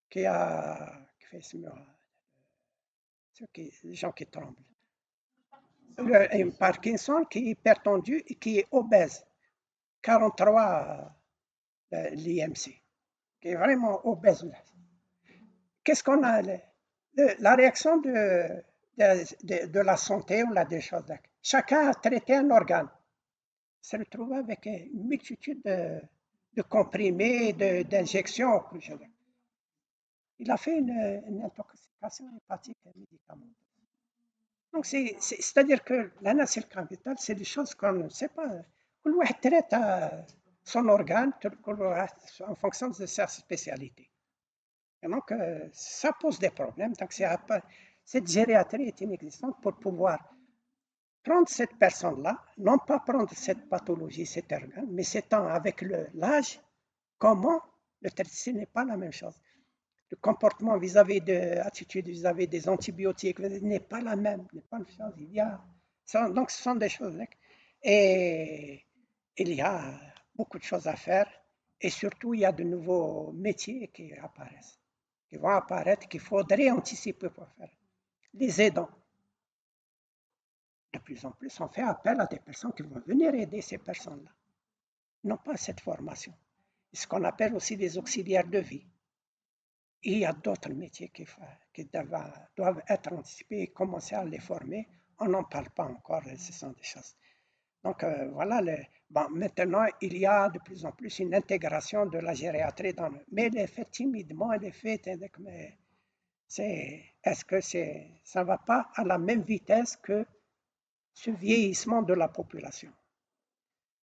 qui fait les gens qui tremblent. Un Parkinson qui est hypertendu et qui est obèse. 43 l'IMC, qui est vraiment obèse. Qu'est-ce qu'on a? La réaction de la santé ou des choses. Chacun a traité un organe. Se retrouve avec une multitude de comprimés, d'injections. Il a fait une intoxication hépatique médicamenteuse. Donc, c'est-à-dire que l'analyse capitale, c'est des choses qu'on ne sait pas. Tout le monde traite son organe en fonction de sa spécialité. Et donc, ça pose des problèmes. Donc, cette gériatrie est inexistante pour pouvoir prendre cette personne-là, non pas prendre cette pathologie, cet organe, mais s'étant avec l'âge, comment le traiter, ce n'est pas la même chose. Le comportement vis-à-vis de l'attitude vis-à-vis des antibiotiques n'est pas la même, n'est pas une chose. Donc, ce sont des choses. Et il y a beaucoup de choses à faire. Et surtout, il y a de nouveaux métiers qui apparaissent, qui vont apparaître, qu'il faudrait anticiper pour faire. Les aidants. De plus en plus, on fait appel à des personnes qui vont venir aider ces personnes-là. Ils n'ont pas cette formation. Ce qu'on appelle aussi des auxiliaires de vie. Et il y a d'autres métiers qui doivent être anticipés et commencer à les former. On n'en parle pas encore, ce sont des choses. Donc voilà, maintenant il y a de plus en plus une intégration de la gériatrie mais elle est faite timidement, elle est faite mais est-ce que ça ne va pas à la même vitesse que ce vieillissement de la population?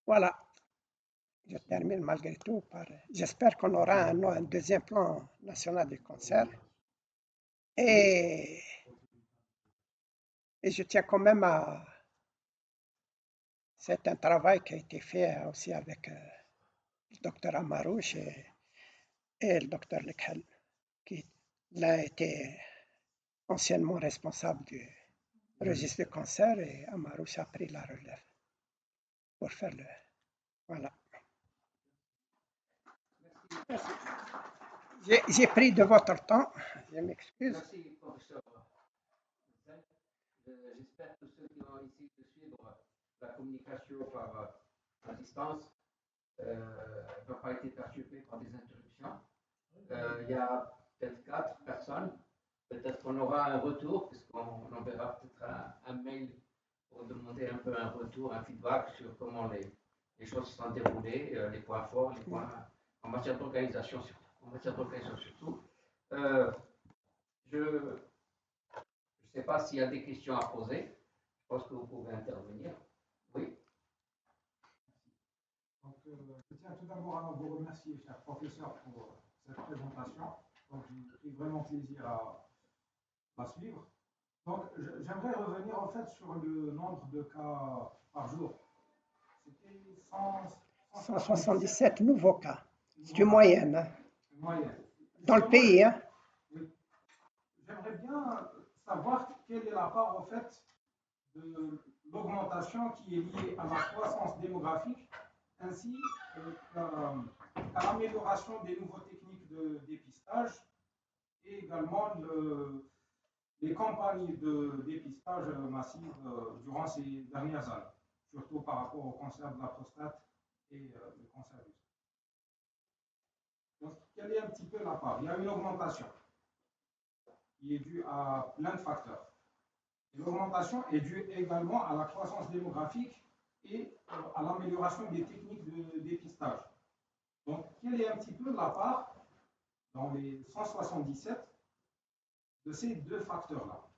Voilà. Je termine malgré tout par. J'espère qu'on aura un deuxième plan national du cancer. Et je tiens quand même à. C'est un travail qui a été fait aussi avec le docteur Amarouche et le docteur Lekhel, qui a été anciennement responsable du registre du cancer, et Amarouche a pris la relève pour faire le. Voilà. Merci. J'ai pris de votre temps, je m'excuse. Merci, professeur. J'espère que ceux qui ont essayé de suivre la communication par à distance n'ont pas été perturbés par des interruptions. Il y a peut-être 4 personnes. Peut-être qu'on aura un retour, puisqu'on enverra peut-être un mail pour demander un peu un retour, un feedback sur comment les choses se sont déroulées, les points forts, les points en matière d'organisation surtout. Je ne sais pas s'il y a des questions à poser. Je pense que vous pouvez intervenir. Oui. Donc, je tiens tout d'abord à vous remercier, cher professeur, pour cette présentation. Donc, j'ai pris vraiment plaisir à suivre. Donc, j'aimerais revenir en fait sur le nombre de cas par jour. C'était 177 nouveaux cas. C'est une moyenne. Hein. Moyenne. Dans le pays. Hein. Oui. J'aimerais bien savoir quelle est la part en fait de l'augmentation qui est liée à la croissance démographique ainsi qu'à l'amélioration des nouvelles techniques de dépistage et également les campagnes de dépistage massives durant ces dernières années, surtout par rapport au cancer de la prostate et le cancer du sein. Donc, quelle est un petit peu la part? Il y a une augmentation qui est due à plein de facteurs. L'augmentation est due également à la croissance démographique et à l'amélioration des techniques de dépistage. Donc, quelle est un petit peu la part dans les 177 de ces deux facteurs-là?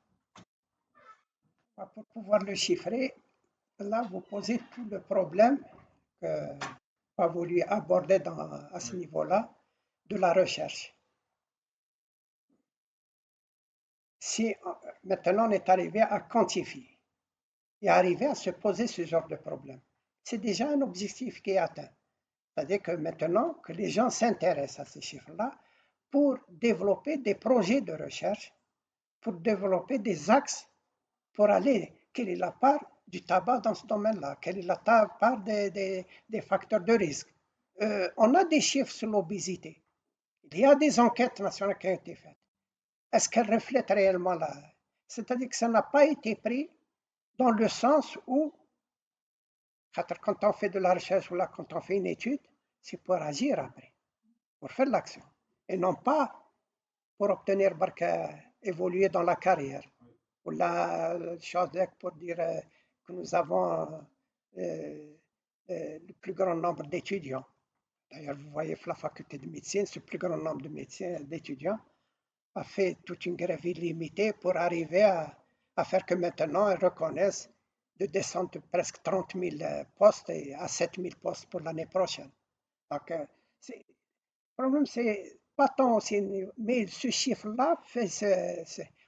Pour pouvoir le chiffrer, là, vous posez tout le problème que a voulu aborder à ce niveau-là de la recherche. si maintenant on est arrivé à quantifier et arriver à se poser ce genre de problème, c'est déjà un objectif qui est atteint. C'est-à-dire que maintenant que les gens s'intéressent à ces chiffres-là pour développer des projets de recherche, pour développer des axes pour aller, quelle est la part du tabac dans ce domaine-là, quelle est la part des facteurs de risque. On a des chiffres sur l'obésité. Il y a des enquêtes nationales qui ont été faites. Est-ce qu'elles reflètent réellement la... C'est-à-dire que ça n'a pas été pris dans le sens où, quand on fait de la recherche ou là, quand on fait une étude, c'est pour agir après, pour faire l'action, et non pas pour obtenir, évoluer dans la carrière. Ou la chose pour dire que nous avons le plus grand nombre d'étudiants. D'ailleurs, vous voyez, la faculté de médecine, ce plus grand nombre d'étudiants a fait toute une grève illimitée pour arriver à faire que maintenant, ils reconnaissent de descendre de presque 30 000 postes à 7 000 postes pour l'année prochaine. Donc, le problème, c'est pas tant aussi, mais ce chiffre-là,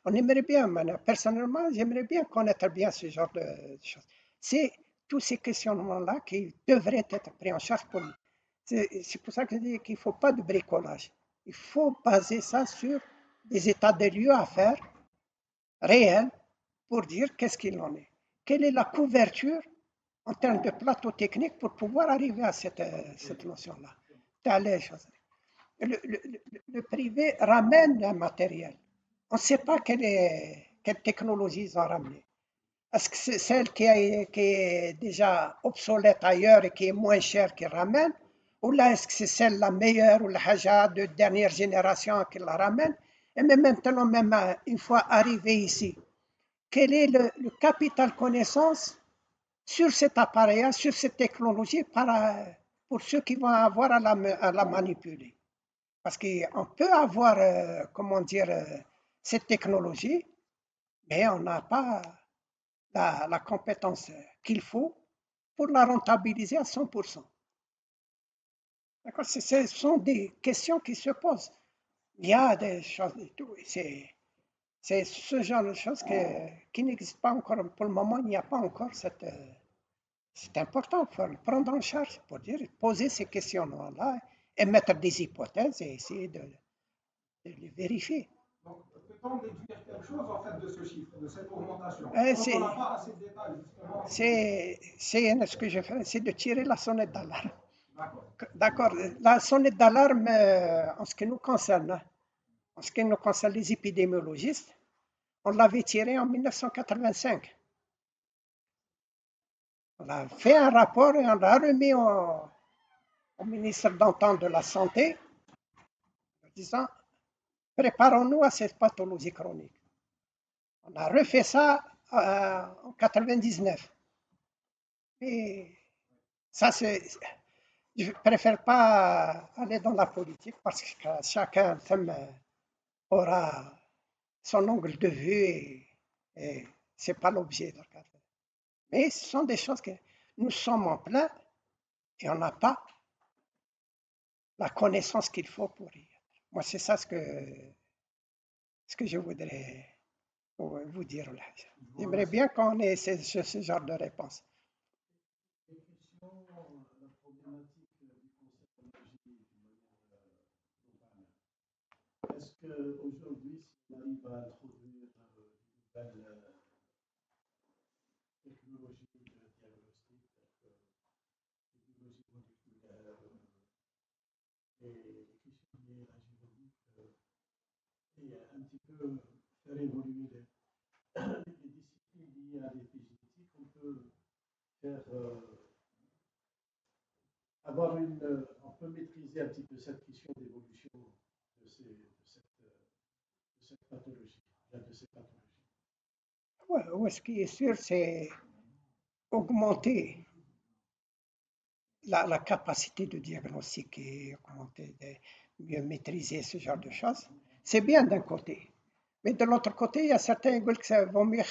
on aimerait bien, personnellement, j'aimerais bien connaître bien ce genre de choses. C'est tous ces questionnements-là qui devraient être pris en charge pour nous. C'est pour ça que je dis qu'il ne faut pas de bricolage. Il faut baser ça sur des états de lieux à faire réels pour dire qu'est-ce qu'il en est. Quelle est la couverture en termes de plateau technique pour pouvoir arriver à cette notion-là. Le privé ramène un matériel. On ne sait pas quelle technologie ils ont ramené. Est-ce que c'est celle qui est déjà obsolète ailleurs et qui est moins chère qu'ils ramènent? Ou là, est-ce que c'est celle la meilleure ou la haja de dernière génération qui la ramène? Et même maintenant, même une fois arrivé ici, quel est le capital connaissance sur cet appareil, sur cette technologie pour ceux qui vont avoir à la manipuler? Parce qu'on peut avoir, comment dire, cette technologie, mais on n'a pas la compétence qu'il faut pour la rentabiliser à 100%. D'accord? Ce sont des questions qui se posent. Il y a des choses et tout. C'est ce genre de choses qui n'existent pas encore. Pour le moment, il n'y a pas encore cette... c'est important, il faut le prendre en charge pour dire, poser ces questions-là, émettre des hypothèses et essayer de les vérifier. Donc, peut-on déduire quelque chose en fait de ce chiffre, de cette augmentation? On n'a pas assez de détails, justement. Ce que je fais, c'est de tirer la sonnette d'alarme. D'accord. D'accord. La sonnette d'alarme, en ce qui nous concerne, en ce qui nous concerne les épidémiologistes, on l'avait tirée en 1985. On a fait un rapport et on l'a remis au ministre d'antan de la Santé en disant préparons-nous à cette pathologie chronique. On a refait ça en 99. Mais ça, je ne préfère pas aller dans la politique parce que chacun aura son angle de vue et ce n'est pas l'objet de regarder. Mais ce sont des choses que nous sommes en plein et on n'a pas la connaissance qu'il faut pour y être. Moi, c'est ça ce que je voudrais vous dire là. J'aimerais bien qu'on ait ce genre de réponse. Est-ce qu'aujourd'hui, si on arrive à introduire de nouvelles technologies de diagnostic, technologies moléculaires et qui sont liées à la génomique, et un petit peu faire évoluer les disciplines liées à l'épigénétique, on peut faire on peut maîtriser un petit peu cette question d'évolution de cette pathologie, de ces pathologies. Ouais, ce qui est sûr, c'est augmenter la capacité de diagnostiquer, augmenter, mieux maîtriser ce genre de choses. C'est bien d'un côté. Mais de l'autre côté, il y a certains qui disent que ça vaut mieux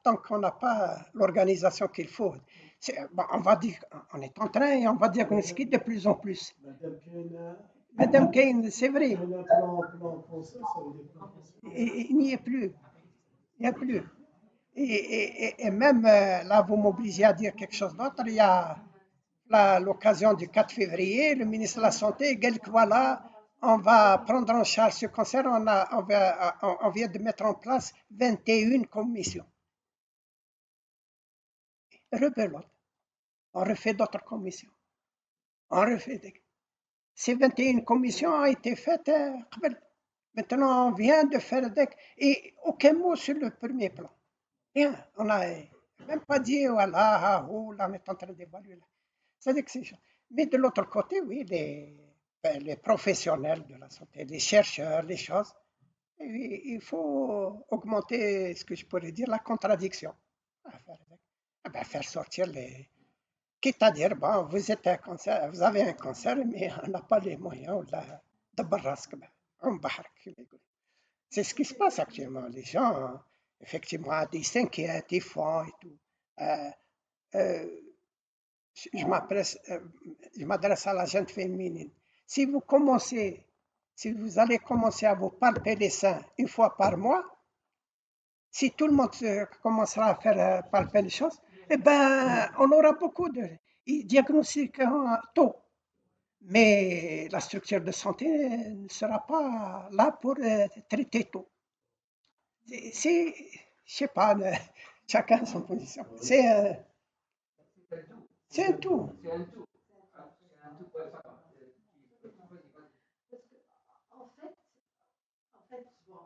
tant qu'on n'a pas l'organisation qu'il faut. On va dire, on est en train et on va diagnostiquer de plus en plus. Madame Kane, c'est vrai, On a plan cancer, ça veut dire plan cancer. il n'y est plus. Il n'y a plus. Et même là, vous m'obligez à dire quelque chose d'autre. Il y a l'occasion du 4 février, le ministre de la Santé dit que voilà, on va prendre en charge ce cancer. On vient de mettre en place 21 commissions. Rebelote. On refait d'autres commissions. On refait des... Ces 21 commissions ont été faites. Maintenant, on vient de faire et aucun mot sur le premier plan. Rien. On n'a même pas dit voilà, oh, là, on est en train d'évaluer. C'est-à-dire que mais de l'autre côté, oui, les professionnels de la santé, les chercheurs, les choses, il faut augmenter, ce que je pourrais dire, la contradiction. Faire sortir les. Quitte à dire, bon, vous êtes un cancer, vous avez un cancer, mais on n'a pas les moyens de barrasque. C'est ce qui se passe actuellement. Les gens, effectivement, ils s'inquiètent, ils font et tout. Je m'adresse à la jeune féminine. Si vous allez commencer à vous palper les seins une fois par mois, si tout le monde commencera à faire palper les choses, eh ben, on aura beaucoup de diagnostics tôt. Mais la structure de santé ne sera pas là pour traiter tout. Je sais pas, chacun son position. C'est un tout. C'est un tout. En fait, bon,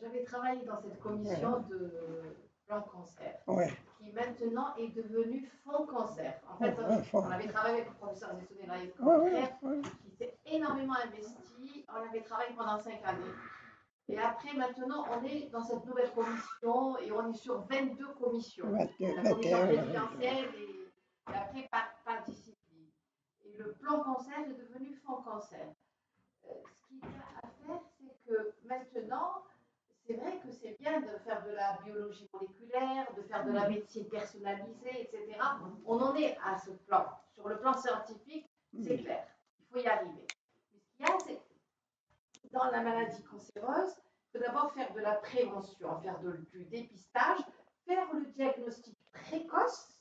j'avais travaillé dans cette commission de plan cancer, Ouais. qui maintenant est devenue fonds cancer. En fait, on avait travaillé avec le professeur Nessoné qui s'est énormément investi. On avait travaillé pendant 5 années. Et après, maintenant, on est dans cette nouvelle commission et on est sur 22 commissions. La commission présidentielle et après par discipline. Et le plan cancer est devenu fonds cancer. Ce qu'il y a à faire, c'est que maintenant, c'est vrai que c'est bien de faire de la biologie moléculaire, de faire de la médecine personnalisée, etc. On en est à ce plan. Sur le plan scientifique, c'est clair. Il faut y arriver. Mais ce qu'il y a, c'est dans la maladie cancéreuse, il faut d'abord faire de la prévention, faire du dépistage, faire le diagnostic précoce.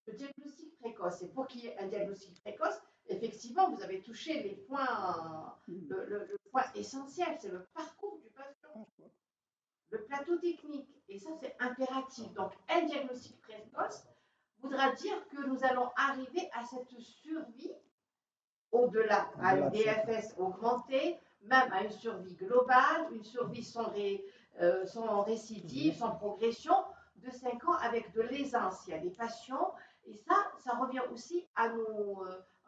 Le diagnostic précoce, et pour qu'il y ait un diagnostic précoce, effectivement, vous avez touché les points, le point essentiel, c'est le parcours du patient, le plateau technique, et ça c'est impératif. Donc un diagnostic précoce voudra dire que nous allons arriver à cette survie au-delà, à une DFS augmentée, même à une survie globale, une survie sans récidive, sans progression, de 5 ans avec de l'aisance. Il y a des patients, et ça revient aussi à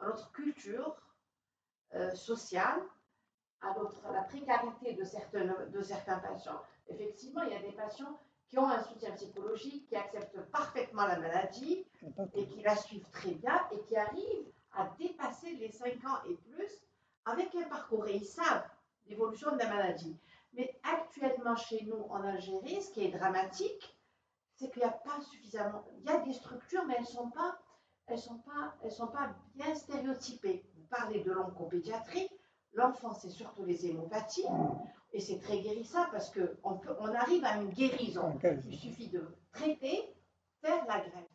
notre culture sociale, à la précarité de certains patients. Effectivement, il y a des patients qui ont un soutien psychologique, qui acceptent parfaitement la maladie et qui la suivent très bien et qui arrivent à dépasser les 5 ans et plus avec un parcours. Et ils savent l'évolution de la maladie. Mais actuellement, chez nous, en Algérie, ce qui est dramatique, c'est qu'il n'y a pas suffisamment. Il y a des structures, mais elles sont pas bien stéréotypées. Vous parlez de l'oncopédiatrie. L'enfant, c'est surtout les hémopathies, et c'est très guérissable parce qu'on arrive à une guérison. Il suffit de traiter, faire la greffe.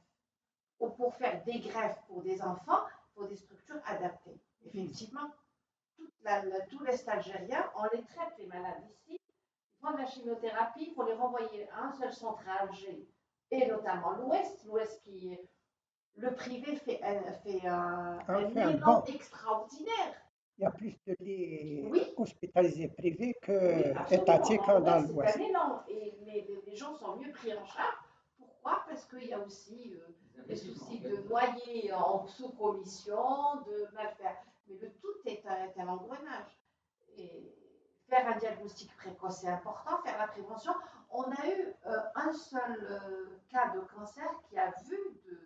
Ou pour faire des greffes pour des enfants, il faut des structures adaptées. Effectivement, tout l'Est algérien, on les traite, les malades ici, ils font de la chimiothérapie, il faut les renvoyer à un seul centre à Alger, et notamment l'Ouest qui, le privé fait un élan extraordinaire. Il y a plus de lits hospitalisés privés que étatiques dans l'Ouest. C'est un élan, mais les gens sont mieux pris en charge. Pourquoi? Parce qu'il y a aussi des soucis de noyer en sous-commission, de mal faire. Mais le tout est un engrenage. Et faire un diagnostic précoce, c'est important, faire la prévention. On a eu un seul cas de cancer qui a vu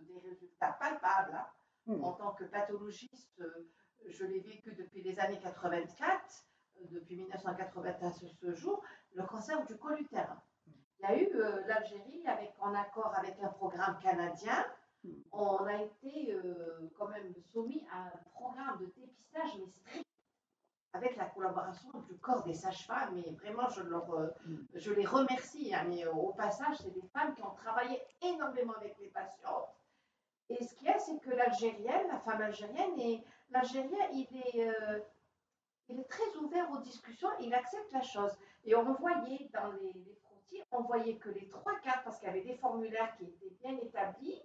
des résultats palpables. En tant que pathologiste, je l'ai vécu depuis les années 84, depuis 1981 à ce jour, le cancer du col utérin. Il y a eu l'Algérie, en accord avec un programme canadien, on a été quand même soumis à un programme de dépistage, mais strict, avec encore des sages-femmes, et vraiment, je les remercie. Hein, mais au passage, c'est des femmes qui ont travaillé énormément avec les patients. Et ce qu'il y a, c'est que l'Algérienne, la femme algérienne, et l'Algérien, il est très ouvert aux discussions, il accepte la chose. Et on voyait dans les frontières, on voyait que les 3/4, parce qu'il y avait des formulaires qui étaient bien établis,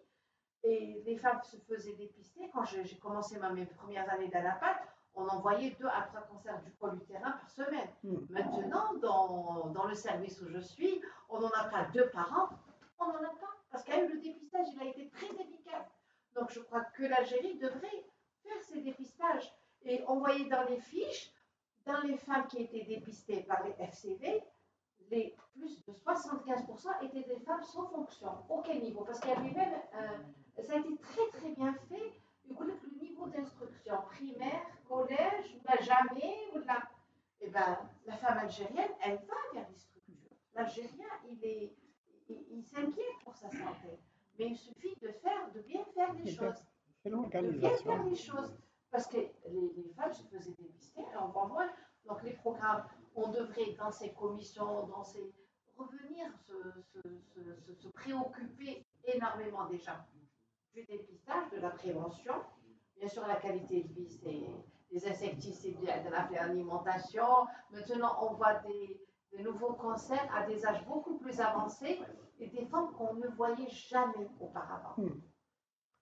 et les femmes se faisaient dépister. Quand j'ai commencé mes premières années d'ANAPAT, on envoyait 2 à 3 cancers du col utérin par semaine. Maintenant, dans le service où je suis, on n'en a pas 2 par an. On n'en a pas. Parce qu'il y a eu le dépistage, il a été très efficace. Donc je crois que l'Algérie devrait faire ces dépistages. Et on voyait dans les fiches, dans les femmes qui étaient dépistées par les FCV, les plus de 75% étaient des femmes sans fonction. Aucun niveau. Parce qu'il y avait même, ça a été très très bien fait. Le niveau d'instruction primaire, collège, ou là jamais, ou là. Eh ben, la femme algérienne, elle va vers les structures. L'Algérien, il s'inquiète pour sa santé. Mais il suffit de bien faire les choses. De bien faire les choses. Parce que les femmes se faisaient dépister, et on va voir. Donc les programmes, on devrait dans ces commissions, revenir se préoccuper énormément déjà du dépistage, de la prévention. Bien sûr, la qualité de vie, c'est des insecticides, de l'alimentation. Maintenant, on voit des nouveaux cancers à des âges beaucoup plus avancés et des formes qu'on ne voyait jamais auparavant.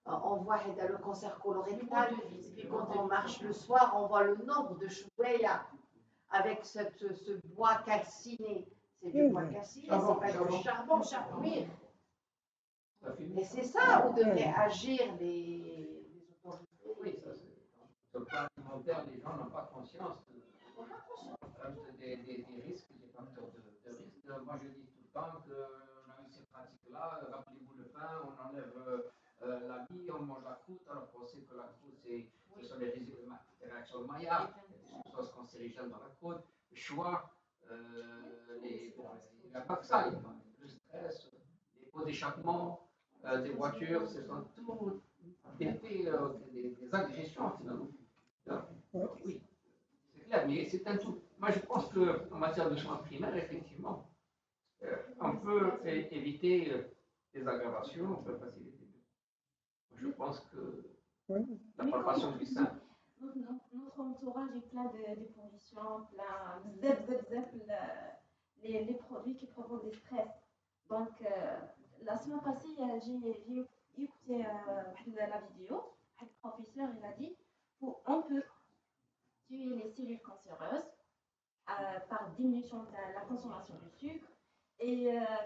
On voit le cancer colorectal, puis quand on marche le soir, on voit le nombre de choueillas avec ce bois calciné. C'est du bois calciné, c'est pas du charbon, oui. Et c'est ça où devraient agir les autorités. Oui, ça c'est. Sur le plan alimentaire, les gens n'ont pas conscience des risques, des facteurs de risque. Moi, je dis tout le temps qu'on a eu ces pratiques-là. Rappelez-vous le pain, on enlève la mie, on mange la croûte, alors qu'on sait que la croûte, ce sont des réactions de Maillard, des substances cancérigènes dans la croûte, le choix, il n'y a pas que ça, il y a le stress, les pots d'échappement des voitures, ce sont tous des agressions finalement. Oui, c'est clair, mais c'est un tout. Moi, je pense qu'en matière de soins primaires, effectivement, on peut éviter des aggravations, on peut faciliter. Je pense que la palpation du sein. Notre entourage est plein de pollution, plein les produits qui provoquent des stress. Donc, la semaine passée, j'ai écouté la vidéo. Le professeur il a dit on peut tuer les cellules cancéreuses par diminution de la consommation du sucre et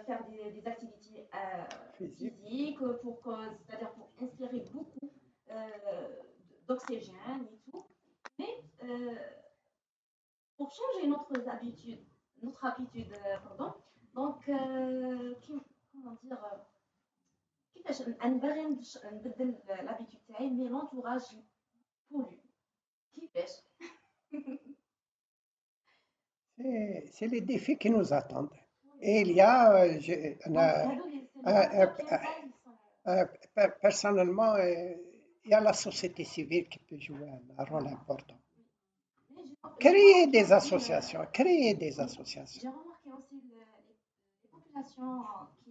faire des activités physiques, c'est-à-dire pour inspirer beaucoup d'oxygène et tout. Mais pour changer notre habitude, donc comment dire كيفاش نبغي نبدل l'habitude تاعي mais l'entourage pollue كيفاش C'est les défis qui nous attendent. Et il y a, personnellement, il y a la société civile qui peut jouer un rôle important. Créer des associations. J'ai remarqué aussi les populations qui